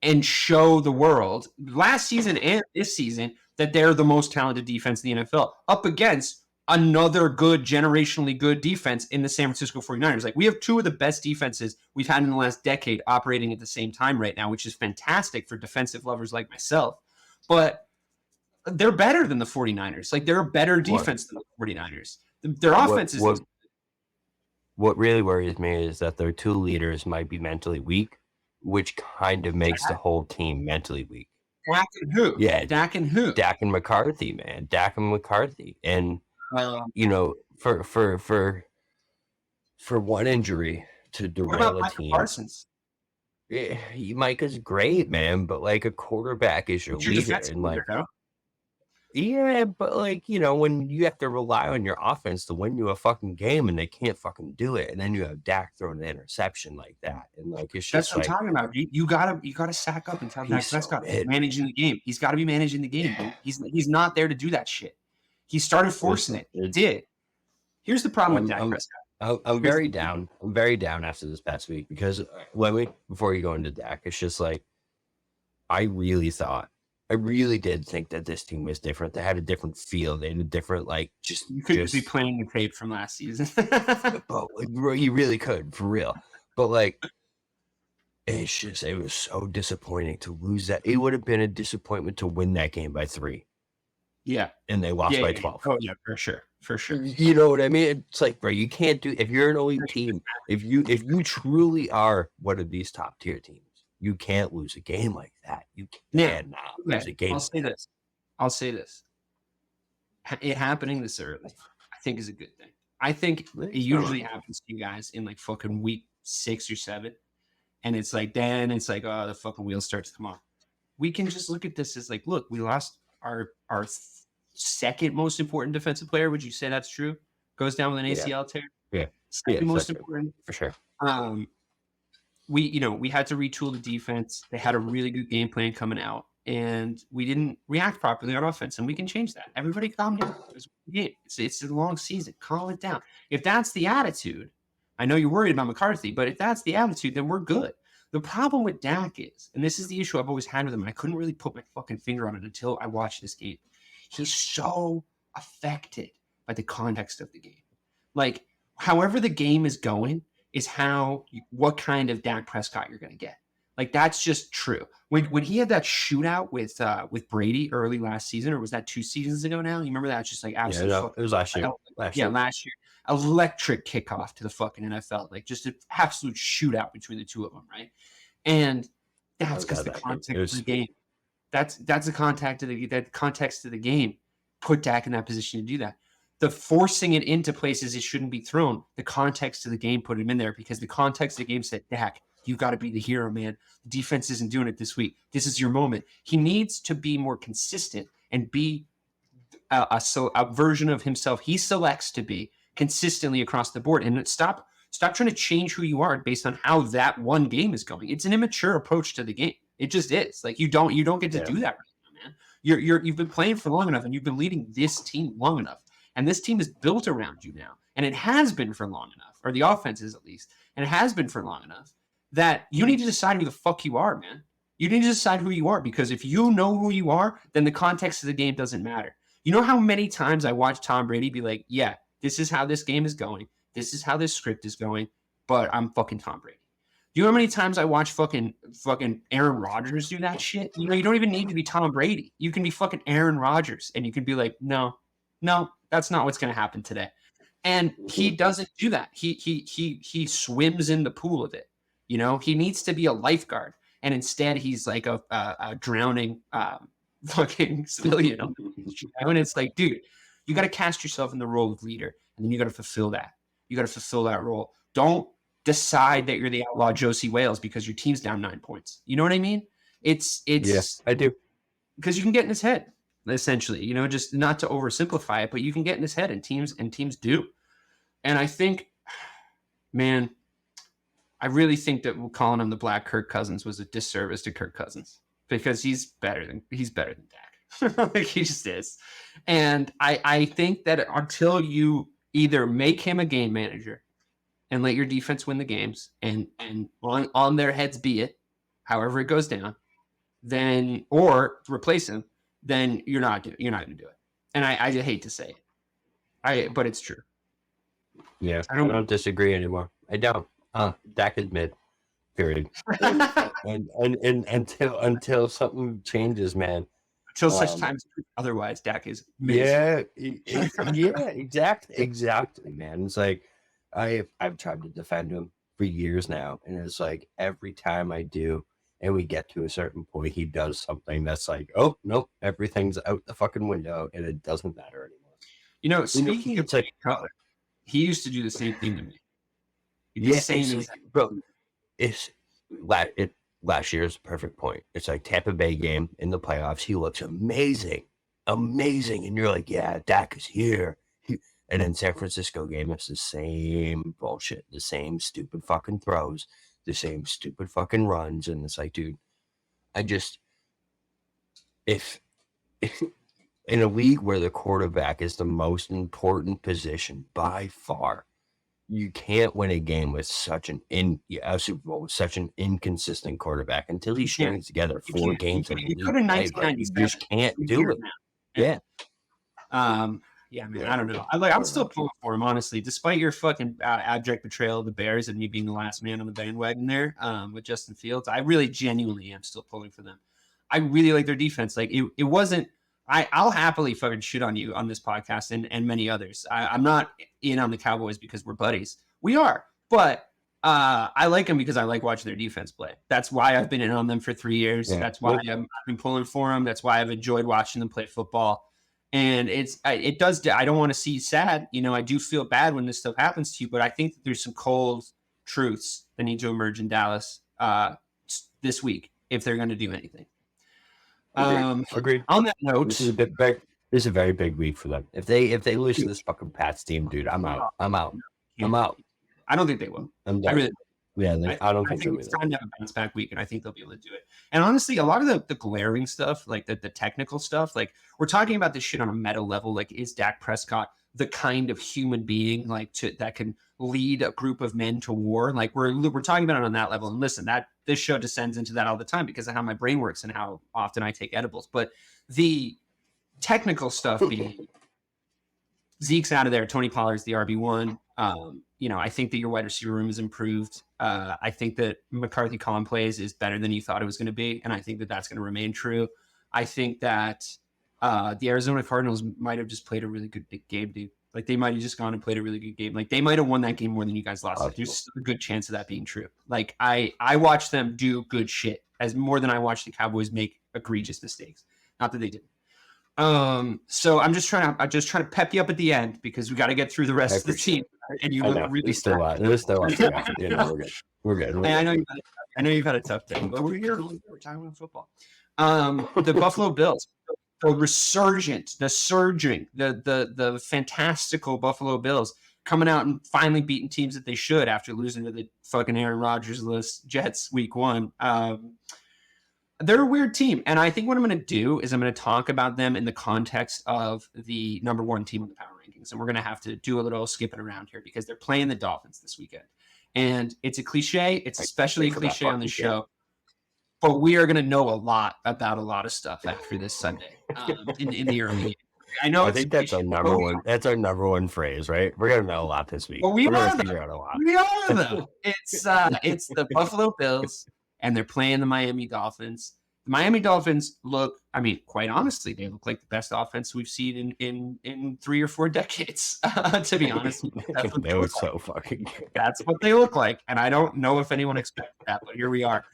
and show the world last season and this season that they're the most talented defense in the NFL up against another good, generationally good defense in the San Francisco 49ers. Like we have two of the best defenses we've had in the last decade operating at the same time right now, which is fantastic for defensive lovers like myself. But they're better than the 49ers. Like they're a better defense than the 49ers. Their offense is... What really worries me is that their two leaders might be mentally weak, which kind of makes the whole team mentally weak. Dak and who? Yeah. Dak and who? Dak and McCarthy, man. Dak and McCarthy. And, you know, for one injury to derail a team. Parsons? Yeah, Micah's great, man, but like a quarterback is your leader. And like, yeah, but like, you know, when you have to rely on your offense to win you a fucking game and they can't fucking do it, and then you have Dak throwing an interception like that, and like it's just that's what I'm talking about. You gotta sack up and tell Dak Prescott managing the game. He's got to be managing the game. Dude. He's not there to do that shit. He started forcing it. He did. Here's the problem with Dak Prescott. I'm very down. I'm very down after this past week because before you go into Dak, it's just like I really did think that this team was different. They had a different feel. They had a different you could be playing the tape from last season. But you really could, for real. But like it was so disappointing to lose that. It would have been a disappointment to win that game by 3. Yeah. And they lost by 12. Oh yeah, for sure. For sure. You know what I mean? It's like, bro, you can't do if you're an elite team, if you truly are one of these top tier teams. You can't lose a game like that. You cannot lose a game. I'll say this. It happening this early, I think, is a good thing. I think it usually happens to you guys in like fucking week 6 or 7. And it's like, then it's like, oh, the fucking wheels start to come off. We can just look at this as like, look, we lost our second most important defensive player. Would you say that's true? Goes down with an ACL tear? Yeah. Second most important. For sure. We had to retool the defense. They had a really good game plan coming out. and we didn't react properly on offense, and we can change that. Everybody calm down. It's a long season. Calm it down. If that's the attitude, I know you're worried about McCarthy, but if that's the attitude, then we're good. The problem with Dak is, and this is the issue I've always had with him, and I couldn't really put my fucking finger on it until I watched this game. He's so affected by the context of the game. Like, however the game is going is what kind of Dak Prescott you're going to get. Like, that's just true. When he had that shootout with Brady early last season, or was that 2 seasons ago now? You remember that? It's just like absolutely. Yeah, no, it was last year. Last year. Electric kickoff to the fucking NFL. Like, just an absolute shootout between the two of them, right? And that's because the context of the game. That's the context of the game put Dak in that position to do that. The forcing it into places it shouldn't be thrown, the context of the game put him in there, because the context of the game said, Dak, you got to be the hero, man. The defense isn't doing it this week. This is your moment. He needs to be more consistent and be a version of himself he selects to be consistently across the board, and stop trying to change who you are based on how that one game is going. It's an immature approach to the game. It just is. Like, you don't get to do that right now, man. You've been playing for long enough, and you've been leading this team long enough. And this team is built around you now. And it has been for long enough, or the offense is at least, and it has been for long enough, that you need to decide who the fuck you are, man. You need to decide who you are, because if you know who you are, then the context of the game doesn't matter. You know how many times I watched Tom Brady be like, yeah, this is how this game is going. This is how this script is going, but I'm fucking Tom Brady. You know how many times I watch fucking Aaron Rodgers do that shit? You know, you don't even need to be Tom Brady. You can be fucking Aaron Rodgers, and you can be like, no, that's not what's going to happen today. And he doesn't do that. He swims in the pool of it. You know, he needs to be a lifeguard, and instead he's like a drowning fucking civilian on the beach. And it's like, dude, you got to cast yourself in the role of leader, and then you got to fulfill that. You got to fulfill that role. Don't decide that you're the outlaw Josie Wales because your team's down 9 points. You know what I mean? It's yes, I do. Because you can get in his head, essentially. You know, just not to oversimplify it, but you can get in his head, and teams do. And I think, man, I really think that calling him the Black Kirk Cousins was a disservice to Kirk Cousins, because he's better than Dak. Like, he just is. And I think that until you either make him a game manager and let your defense win the games, and on their heads be it, however it goes down, then, or replace him, then you're not going to do it. And I just hate to say it, but it's true. Yeah, I don't disagree anymore. I don't. Dak is mid. Period. and until something changes, man. Until such time as otherwise, Dak is mid. Yeah, exactly, man. It's like I've tried to defend him for years now, and it's like every time I do, and we get to a certain point, he does something that's like, oh nope, everything's out the fucking window, and it doesn't matter anymore. You know, speaking of like Cutler, he used to do the same thing to me. Bro, it's last year's perfect point. It's like Tampa Bay game in the playoffs. He looks amazing, and you're like, yeah, Dak is here. And then San Francisco game, it's the same bullshit, the same stupid fucking throws, the same stupid fucking runs, and it's like, dude, if in a league where the quarterback is the most important position by far, you can't win a game with a Super Bowl with such an inconsistent quarterback until he strings together 4 games in the league. You just can't do it. Yeah. Yeah, man, I don't know. I'm still pulling for him, honestly, despite your fucking abject betrayal of the Bears and me being the last man on the bandwagon there with Justin Fields. I really genuinely am still pulling for them. I really like their defense. Like, it wasn't. I'll happily fucking shit on you on this podcast and many others. I'm not in on the Cowboys because we're buddies. We are, but I like them because I like watching their defense play. That's why I've been in on them for 3 years. Yeah. That's why I've been pulling for them. That's why I've enjoyed watching them play football. And it does. I don't want to see you sad. You know, I do feel bad when this stuff happens to you, but I think that there's some cold truths that need to emerge in Dallas this week if they're going to do anything. Agreed. On that note, this is a very big week for them. If they lose to this fucking Pats team, dude, I'm out. I don't think they will. I'm done. I really. Yeah, I don't I think think it's time to have a bounce back week, and I think they'll be able to do it. And honestly, a lot of the glaring stuff, like the technical stuff, like we're talking about this shit on a meta level. Like, is Dak Prescott the kind of human being that can lead a group of men to war? Like we're talking about it on that level. And listen, that this show descends into that all the time because of how my brain works and how often I take edibles. But the technical stuff being Zeke's out of there. Tony Pollard's the RB1. I think that your wide receiver room has improved. I think that McCarthy calling plays is better than you thought it was going to be, and I think that that's going to remain true. I think that the Arizona Cardinals might have just played a really good game, dude. Like, they might have just gone and played a really good game. Like, they might have won that game more than you guys lost. Like, there's a good chance of that being true. Like, I watched them do good shit as more than I watched the Cowboys make egregious mistakes. Not that they didn't. So I'm just trying to pep you up at the end because we got to get through the rest of the team. And you look really still out. There's still out. We're good. We're good. I know you've had a tough day, but we're here. We're talking about football. The Buffalo Bills, the surging, the fantastical Buffalo Bills coming out and finally beating teams that they should after losing to the fucking Aaron Rodgers-less Jets week 1. They're a weird team, and I think what I'm going to do is I'm going to talk about them in the context of the number 1 team in the power rankings, and we're going to have to do a little skipping around here because they're playing the Dolphins this weekend. And it's a cliche. It's especially a cliche on the show, but we are going to know a lot about a lot of stuff after this Sunday in the early game. I think that's our number one. That's our number one phrase, right? We're gonna know a lot this week. Well, we're gonna figure out a lot. We are though. It's the Buffalo Bills, and they're playing the Miami Dolphins. The Miami Dolphins look, I mean, quite honestly, they look like the best offense we've seen in 3 or 4 decades. To be honest, they look so fucking good. That's what they look like, and I don't know if anyone expected that, but here we are.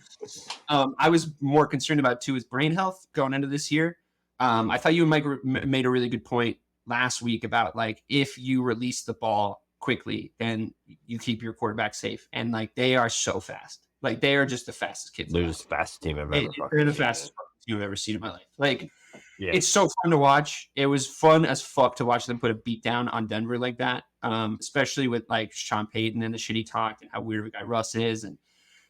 I was more concerned about Tua's brain health going into this year. I thought you and Mike made a really good point last week about, like, if you release the ball quickly, then you keep your quarterback safe. And, like, they are so fast. Like, they are just the fastest kids. They're just the fastest team I've ever They're the fastest team I've ever seen in my life. Like, It's so fun to watch. It was fun as fuck to watch them put a beat down on Denver like that, especially with, like, Sean Payton and the shit he talked and how weird a guy Russ is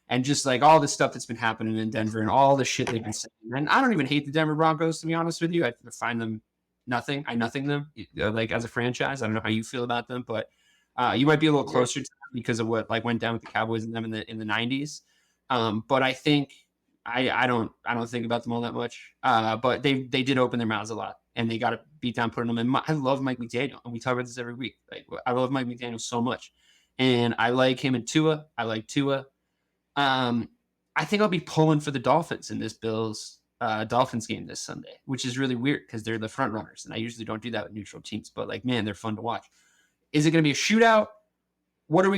and just, like, all the stuff that's been happening in Denver and all the shit they've been saying. And I don't even hate the Denver Broncos, to be honest with you. I find them nothing. I nothing them, like, as a franchise. I don't know how you feel about them, but you might be a little closer to them because of what, like, went down with the Cowboys and them in the 90s. But I think I don't think about them all that much. But they did open their mouths a lot, and they got to beat down putting them in. I love Mike McDaniel, and we talk about this every week. Like, I love Mike McDaniel so much, and I like him and Tua. I like Tua. I think I'll be pulling for the Dolphins in this Bills Dolphins game this Sunday, which is really weird because they're the front runners, and I usually don't do that with neutral teams. But, like, man, they're fun to watch. Is it going to be a shootout? What are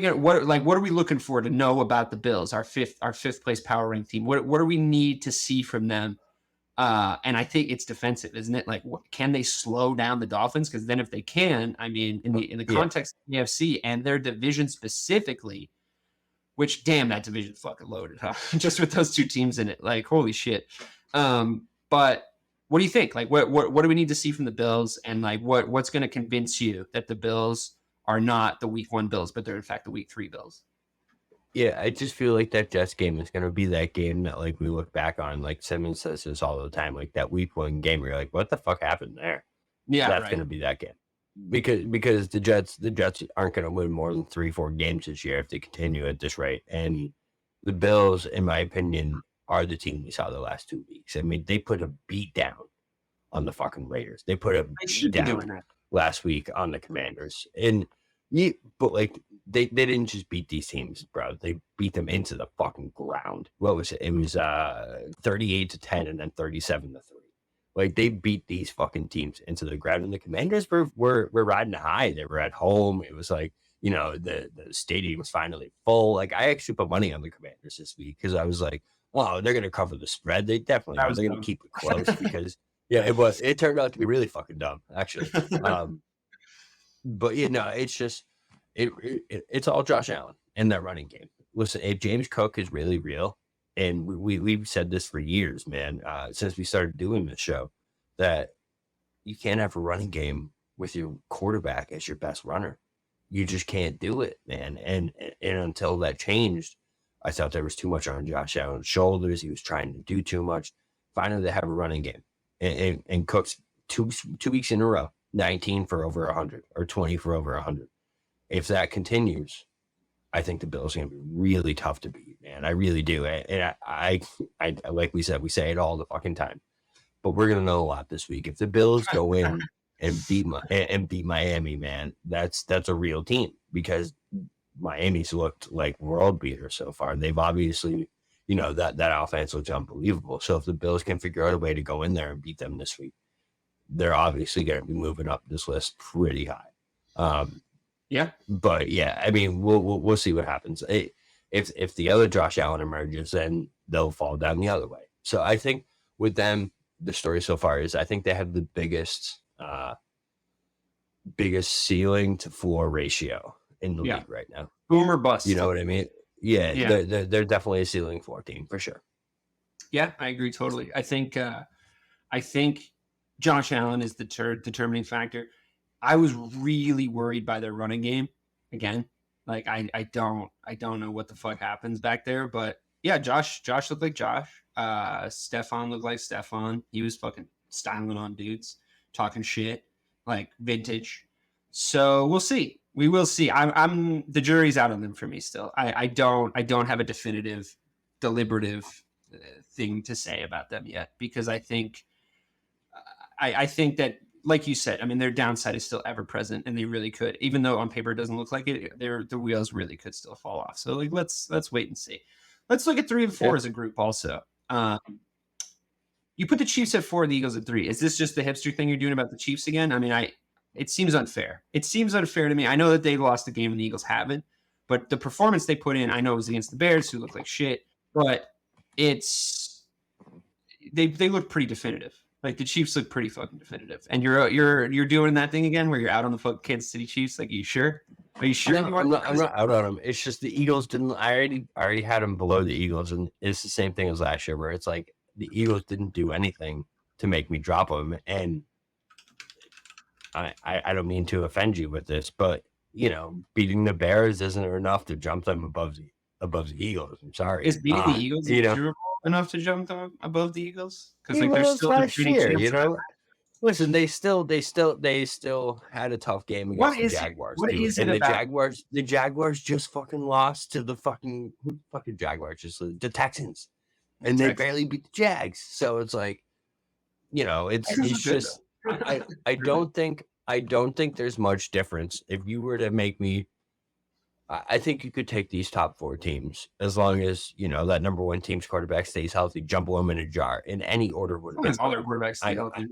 we looking for to know about the Bills, our fifth place power ranked team? What do we need to see from them? And I think it's defensive, isn't it? Like, can they slow down the Dolphins? Because then if they can, I mean, in the context of the AFC and their division specifically. Which, damn, that division's fucking loaded, huh? Just with those 2 teams in it. Like, holy shit. But what do you think? Like, what do we need to see from the Bills? And, like, what's going to convince you that the Bills are not the week 1 Bills, but they're, in fact, the week 3 Bills? Yeah, I just feel like that Jets game is going to be that game that, like, we look back on. Like, Simmons says this all the time. Like, that week 1 game where you're like, what the fuck happened there? Yeah, that's going to be that game. Because the Jets aren't going to win more than 3-4 games this year if they continue at this rate. And the Bills, in my opinion, are the team we saw the last 2 weeks. I mean, they put a beat down on the fucking Raiders. They put a beat down last week on the Commanders. But, like, they didn't just beat these teams, bro. They beat them into the fucking ground. What was it? It was 38-10 and then 37-3. Like, they beat these fucking teams into the ground, and the Commanders were riding high. They were at home. It was like, you know, the stadium was finally full. Like, I actually put money on the Commanders this week because I was like, wow, they're going to cover the spread. They definitely are. They're going to keep it close because, yeah, it turned out to be really fucking dumb, actually. But, you know, it's just, it's all Josh Allen in that running game. Listen, if James Cook is really real, and we've said this for years, man, since we started doing this show, that you can't have a running game with your quarterback as your best runner. You just can't do it, man. And until that changed, I thought there was too much on Josh Allen's shoulders. He was trying to do too much. Finally, they have a running game. And Cook's two weeks in a row, 19 for over 100 or 20 for over 100. If that continues, I think the Bills are going to be really tough to beat, man. I really do. And I like we said, we say it all the fucking time. But we're going to know a lot this week. If the Bills go in and beat Miami, man, that's a real team, because Miami's looked like world beaters so far. They've obviously, that offense looks unbelievable. So if the Bills can figure out a way to go in there and beat them this week, they're obviously going to be moving up this list pretty high. Yeah, but yeah, I mean, we'll see what happens. If the other Josh Allen emerges, then they'll fall down the other way. So I think with them, the story so far is I think they have the biggest ceiling to floor ratio in the league right now. Boom or bust. You know what I mean? Yeah. They're definitely a ceiling 14 for sure. Yeah, I agree totally. I think Josh Allen is the determining factor. I was really worried by their running game again. Like I don't know what the fuck happens back there, but yeah, Josh looked like Josh. Stefan looked like Stefan. He was fucking styling on dudes, talking shit, like vintage. So we'll see. We will see. I'm the jury's out on them for me still. I don't have a definitive, deliberative thing to say about them yet, because I think that, like you said, I mean, their downside is still ever present, and they really could, even though on paper it doesn't look like it, the wheels really could still fall off. So like, let's wait and see. Let's look at 3 and 4 as a group also. You put the Chiefs at 4, the Eagles at 3. Is this just the hipster thing you're doing about the Chiefs again? I mean, it seems unfair. It seems unfair to me. I know that they lost the game and the Eagles haven't, but the performance they put in, I know it was against the Bears, who look like shit, but they look pretty definitive. Like the Chiefs look pretty fucking definitive, and you're doing that thing again where you're out on the fucking Kansas City Chiefs. Like, are you sure? I'm not out on them. It's just the Eagles didn't. I already had them below the Eagles, and it's the same thing as last year, where it's like the Eagles didn't do anything to make me drop them. And I don't mean to offend you with this, but beating the Bears isn't enough to jump them above the Eagles. I'm sorry. Is beating the Eagles enough to jump them above the Eagles? Because they're still last year, Listen, they still had a tough game against the Jaguars. What is it about? The Jaguars just fucking lost to the fucking Jaguars, just the Texans, and they barely beat the Jags. So it's like, it's just I don't think there's much difference. If you were to make me, I think you could take these top 4 teams, as long as that number 1 team's quarterback stays healthy, jumble them in a jar in any order. Would all their quarterbacks stay healthy?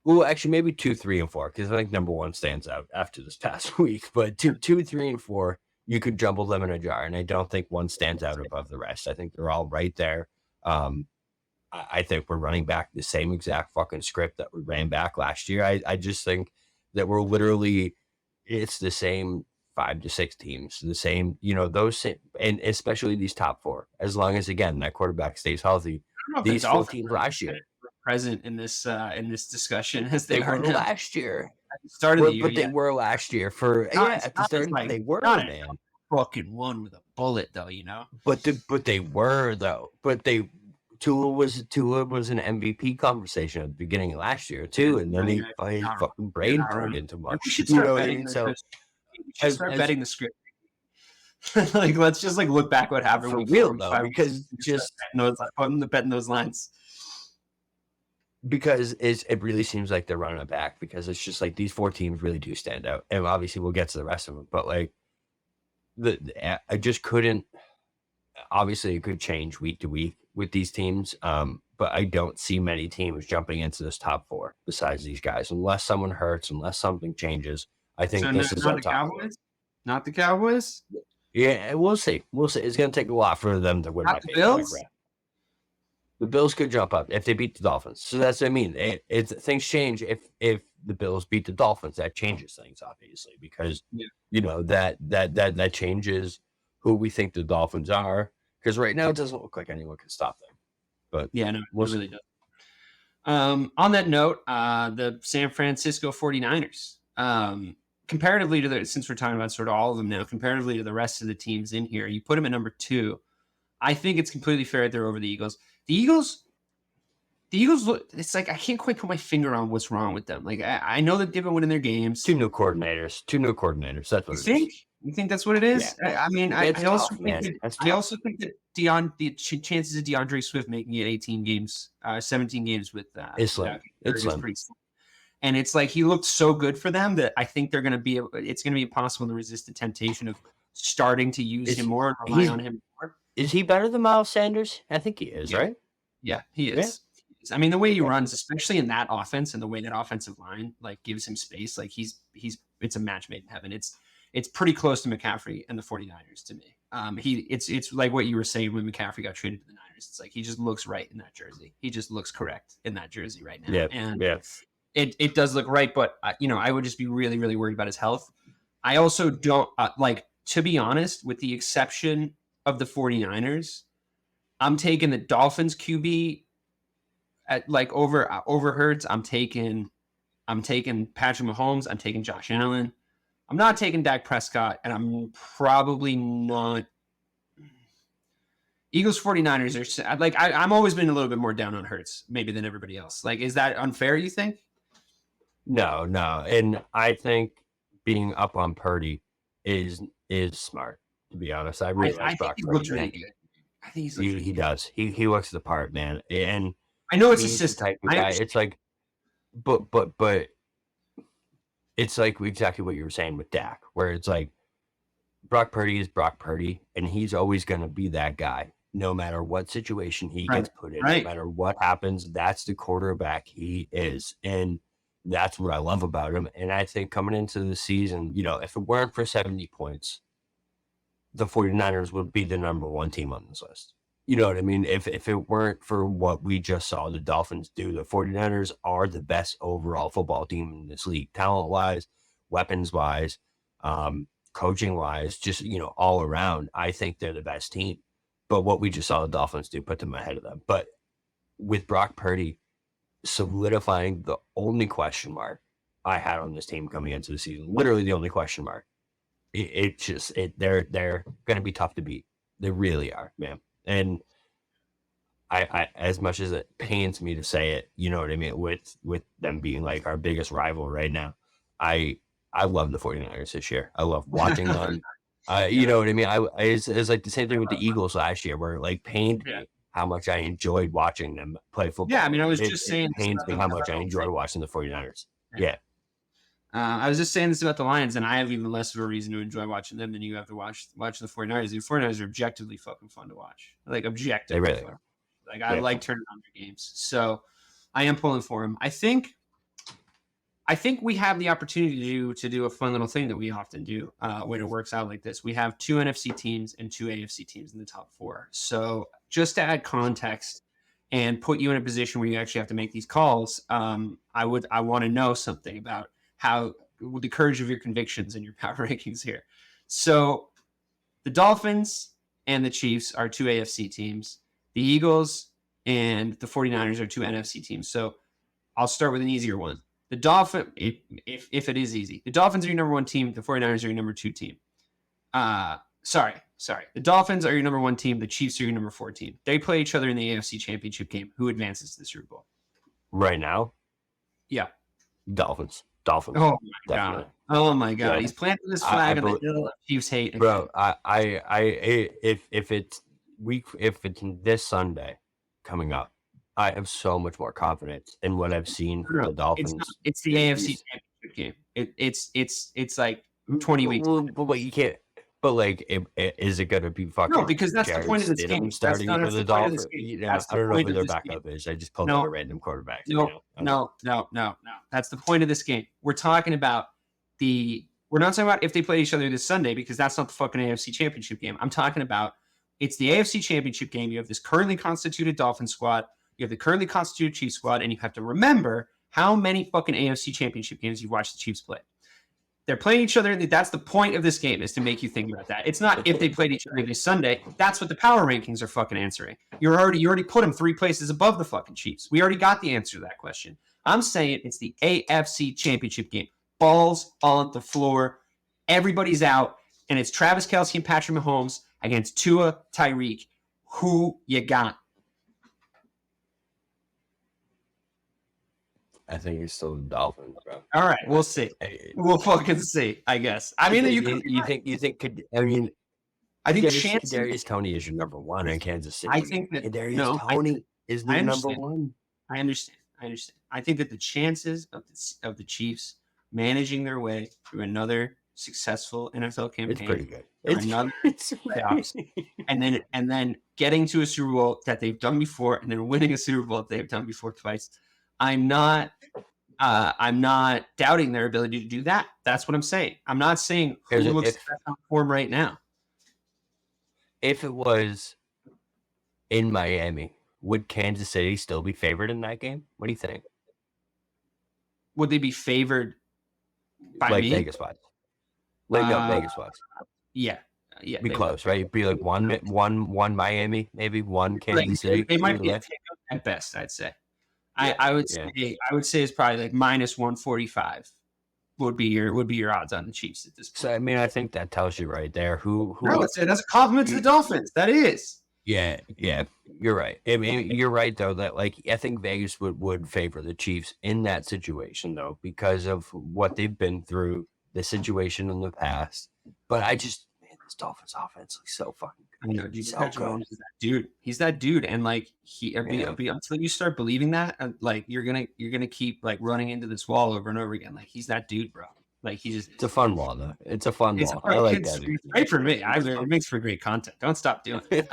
Well, actually, maybe 2, 3, and 4, because I think number 1 stands out after this past week. But 2, 3, and 4, you could jumble them in a jar, and I don't think one stands out above the rest. I think they're all right there. I think we're running back the same exact fucking script that we ran back last year. I just think that we're literally, it's the same 5 to 6 teams, the same, those same, and especially these top 4. As long as, again, that quarterback stays healthy. These 4 teams last year present in this discussion as they were last year. At the start of the year, but they were last year at the start. They were, man. Fucking one with a bullet, though, But they were though. But Tua was an MVP conversation at the beginning of last year too, and then he fucking brain turned into much. We should start betting betting the script. Like, let's just look back what happened for real though, because just betting those lines. Because it really seems like they're running it back, because it's just like these 4 teams really do stand out, and obviously we'll get to the rest of them. But like I just couldn't. Obviously, it could change week to week with these teams, but I don't see many teams jumping into this top 4 besides these guys, unless someone hurts, unless something changes. I think this is not the Cowboys. Not the Cowboys. Yeah, we'll see. It's going to take a lot for them to win. Not the Bills. The Bills could jump up if they beat the Dolphins. So that's what I mean. Things change if the Bills beat the Dolphins. That changes things, obviously, because that changes who we think the Dolphins are. Because right now it doesn't look like anyone can stop them. But yeah, no, it really does. On that note, the San Francisco 49ers. comparatively to since we're talking about sort of all of them now, comparatively to the rest of the teams in here, you put them at number 2. I think it's completely fair that they're over the Eagles. The Eagles look, it's like I can't quite put my finger on what's wrong with them. Like I know that they've been winning their games. Two new coordinators. That's what You think that's what it is? Yeah. I also think that the chances of DeAndre Swift making it 18 games, 17 games with it's slim. It's slim. Pretty slim. And it's like he looked so good for them that I think it's going to be impossible to resist the temptation of starting to use him more and rely on him more. Is he better than Miles Sanders? I think he is, right? Yeah, he is. Yeah. I mean, the way he runs, especially in that offense and the way that offensive line like gives him space, like it's a match made in heaven. It's pretty close to McCaffrey and the 49ers to me. It's like what you were saying when McCaffrey got traded to the Niners. It's like he just looks right in that jersey. He just looks correct in that jersey right now. Yeah, and it does look right, but I would just be really, really worried about his health. I also don't to be honest, with the exception of the 49ers, I'm taking the Dolphins QB at over Hurts. I'm taking Patrick Mahomes. I'm taking Josh Allen. I'm not taking Dak Prescott, and I'm probably not. Eagles 49ers are like I'm always been a little bit more down on Hurts maybe than everybody else. Like, is that unfair, you think? No. And I think being up on Purdy is smart, to be honest. I really like Brock Purdy. Really good. I think he does. He looks the part, man. And I know it's a system. Type of guy. It's like, but it's like exactly what you were saying with Dak, where it's like Brock Purdy is Brock Purdy, and he's always going to be that guy, no matter what situation he gets put in, no matter what happens. That's the quarterback he is, and that's what I love about him. And I think coming into the season, if it weren't for 70 points, the 49ers would be the number 1 team on this list. You know what I mean? If it weren't for what we just saw the Dolphins do, the 49ers are the best overall football team in this league, talent-wise, weapons-wise, coaching-wise, just, all around. I think they're the best team. But what we just saw the Dolphins do put them ahead of them. But with Brock Purdy solidifying the only question mark I had on this team coming into the season, literally the only question mark, they're going to be tough to beat. They really are, man. And I as much as it pains me to say it, you know what I mean, with them being like our biggest rival right now, I love the 49ers this year. I love watching them. You know what I mean? It's like the same thing with the Eagles last year, where it like pained me how much I enjoyed watching them play football. Yeah, I mean, I was just saying, it pains me how much I enjoy watching the 49ers. Yeah. I was just saying this about the Lions, and I have even less of a reason to enjoy watching them than you have to watch the 49ers. The 49ers are objectively fucking fun to watch. Like, objectively. They really are. Like, I like turning on their games. So I am pulling for them. I think we have the opportunity to do a fun little thing that we often do when it works out like this. We have 2 NFC teams and 2 AFC teams in the top 4. So just to add context and put you in a position where you actually have to make these calls, I want to know something about how the courage of your convictions and your power rankings here. So the Dolphins and the Chiefs are 2 AFC teams. The Eagles and the 49ers are 2 NFC teams. So I'll start with an easier one. The Dolphins, if it is easy, the Dolphins are your number 1 team. The 49ers are your number 2 team. Sorry. The Dolphins are your number 1 team. The Chiefs are your number 4 team. They play each other in the AFC Championship game. Who advances to the Super Bowl? Right now? Yeah. Dolphins. Oh my god! Oh my god! Yeah. He's planting this flag on the hill of Chiefs hate. Bro, if it's this Sunday coming up, I have so much more confidence in what I've seen from the Dolphins. It's the AFC Championship game. It's like 20 weeks. But you can't. But like, is it going to be fucking? No, because that's the point of this game. Starting for the Dolphins. I don't know who their backup is. I just pulled out a random quarterback. No. That's the point of this game. We're talking about we're not talking about if they play each other this Sunday, because that's not the fucking AFC Championship game. I'm talking about it's the AFC Championship game. You have this currently constituted Dolphin squad. You have the currently constituted Chiefs squad, and you have to remember how many fucking AFC Championship games you've watched the Chiefs play. They're playing each other. That's the point of this game, is to make you think about that. It's not if they played each other this Sunday. That's what the power rankings are fucking answering. You already put them 3 places above the fucking Chiefs. We already got the answer to that question. I'm saying it's the AFC Championship game. balls on the floor. Everybody's out, and it's Travis Kelce and Patrick Mahomes against Tua, Tyreek. Who you got? I think it's still the Dolphins, bro. All right, we'll see. We'll fucking see, I guess. I mean, you think I think Kadarius Toney is your number one in Kansas City. I think that Kadarius Toney is the number one. I understand. I think that the chances of the Chiefs managing their way through another successful NFL campaign, it's pretty good. It's playoffs, and then getting to a Super Bowl that they've done before, and then winning a Super Bowl that they've done before twice. I'm not doubting their ability to do that. That's what I'm saying. I'm not saying who looks best on form right now. If it was in Miami, would Kansas City still be favored in that game? What do you think? Would they be favored by like me? Vegas spots? Vegas spots. Yeah. Be close, right? It'd be like one Miami, maybe one Kansas City. They might be a pick at best, I'd say. Yeah, I would say it's probably like minus 145 would be your odds on the Chiefs at this point. So I mean, I think that tells you right there who I would say that's a compliment to the Dolphins. That is. Yeah, you're right. I mean, you're right though that like I think Vegas would favor the Chiefs in that situation though because of what they've been through, the situation in the past. But this Dolphins offense looks so fucking good. I know, dude. So Mahomes is that dude. He's that dude, and like until you start believing that, like you're gonna keep like running into this wall over and over again. Like he's that dude, bro. Like it's a fun wall though. It's a fun wall. I like that. It's great for me. It makes for great content. Don't stop doing it.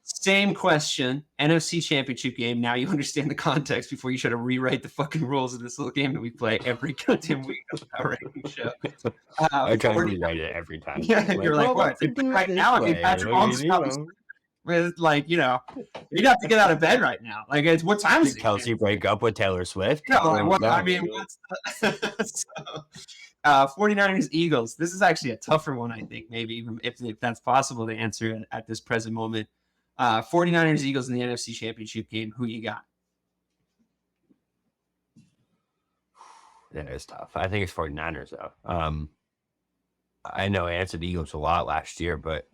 Same question. NFC Championship game. Now you understand the context before you try to rewrite the fucking rules of this little game that we play every goddamn week on the Power Ranking Show. I try to rewrite it every time. Yeah, you're like, what? Right now, I mean, Patrick Mahomes with like, you'd have to get out of bed right now. Like, it's what time is it? Kelsey break up with Taylor Swift? No, I mean, what's 49ers Eagles. This is actually a tougher one, I think. Maybe even if that's possible to answer at this present moment. 49ers Eagles in the NFC Championship game. Who you got? That is tough. I think it's 49ers though. I know I answered the Eagles a lot last year, but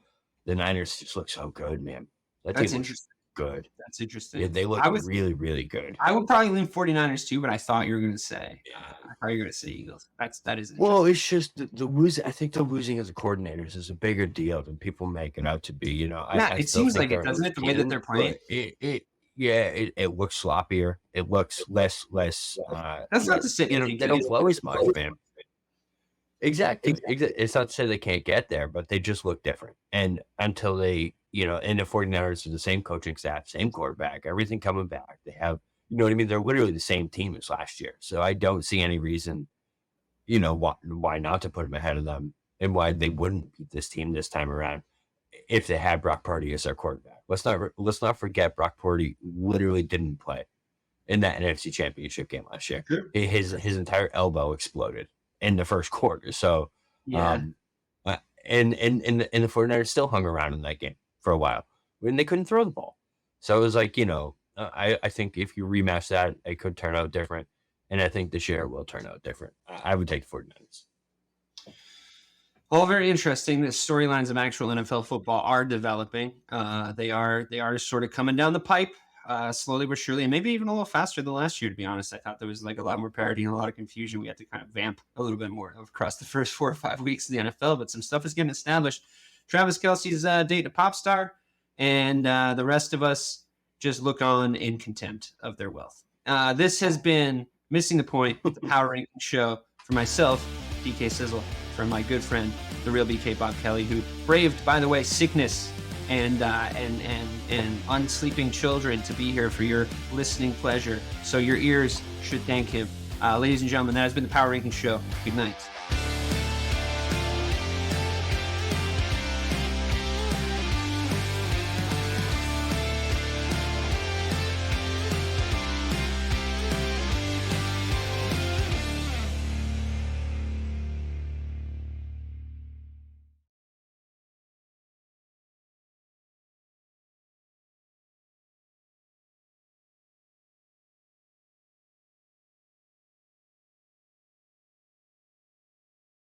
the Niners just look so good, man. That's interesting. Good. That's interesting. Yeah, they look really, really good. I would probably lean 49ers too, but I thought you were going to say. I thought you were going to say Eagles. That is. Well, it's just the losing. I think the losing as a coordinators is a bigger deal than people make it out to be. It seems like it, doesn't it? The way that they're playing. It looks sloppier. It looks less. That's not to say they don't flow as much, man. Exactly. It's not to say they can't get there, but they just look different. And until they, and the 49ers are the same coaching staff, same quarterback, everything coming back. They have, you know what I mean? They're literally the same team as last year. So I don't see any reason, why not to put them ahead of them and why they wouldn't beat this team this time around if they had Brock Purdy as their quarterback. Let's not forget Brock Purdy literally didn't play in that NFC Championship game last year. Sure. His entire elbow exploded in the first quarter. So, and the 49ers still hung around in that game for a while when they couldn't throw the ball. So it was like, I think if you rematch that, it could turn out different. And I think this year will turn out different. I would take the 49ers. All very interesting. The storylines of actual NFL football are developing. They are sort of coming down the pipe. Slowly but surely, and maybe even a little faster than last year, to be honest. I thought there was like a lot more parity and a lot of confusion. We had to kind of vamp a little bit more across the first 4 or 5 weeks of the NFL, but some stuff is getting established. Travis Kelce's dating a pop star, and the rest of us just look on in contempt of their wealth. This has been Missing the Point, the Power Ranking Show. For myself, DK Sizzle, for my good friend, the real BK Bob Kelly, who braved, by the way, sickness and unsleeping children to be here for your listening pleasure. So your ears should thank him. Ladies and gentlemen, that has been the Power Ranking Show. Good night.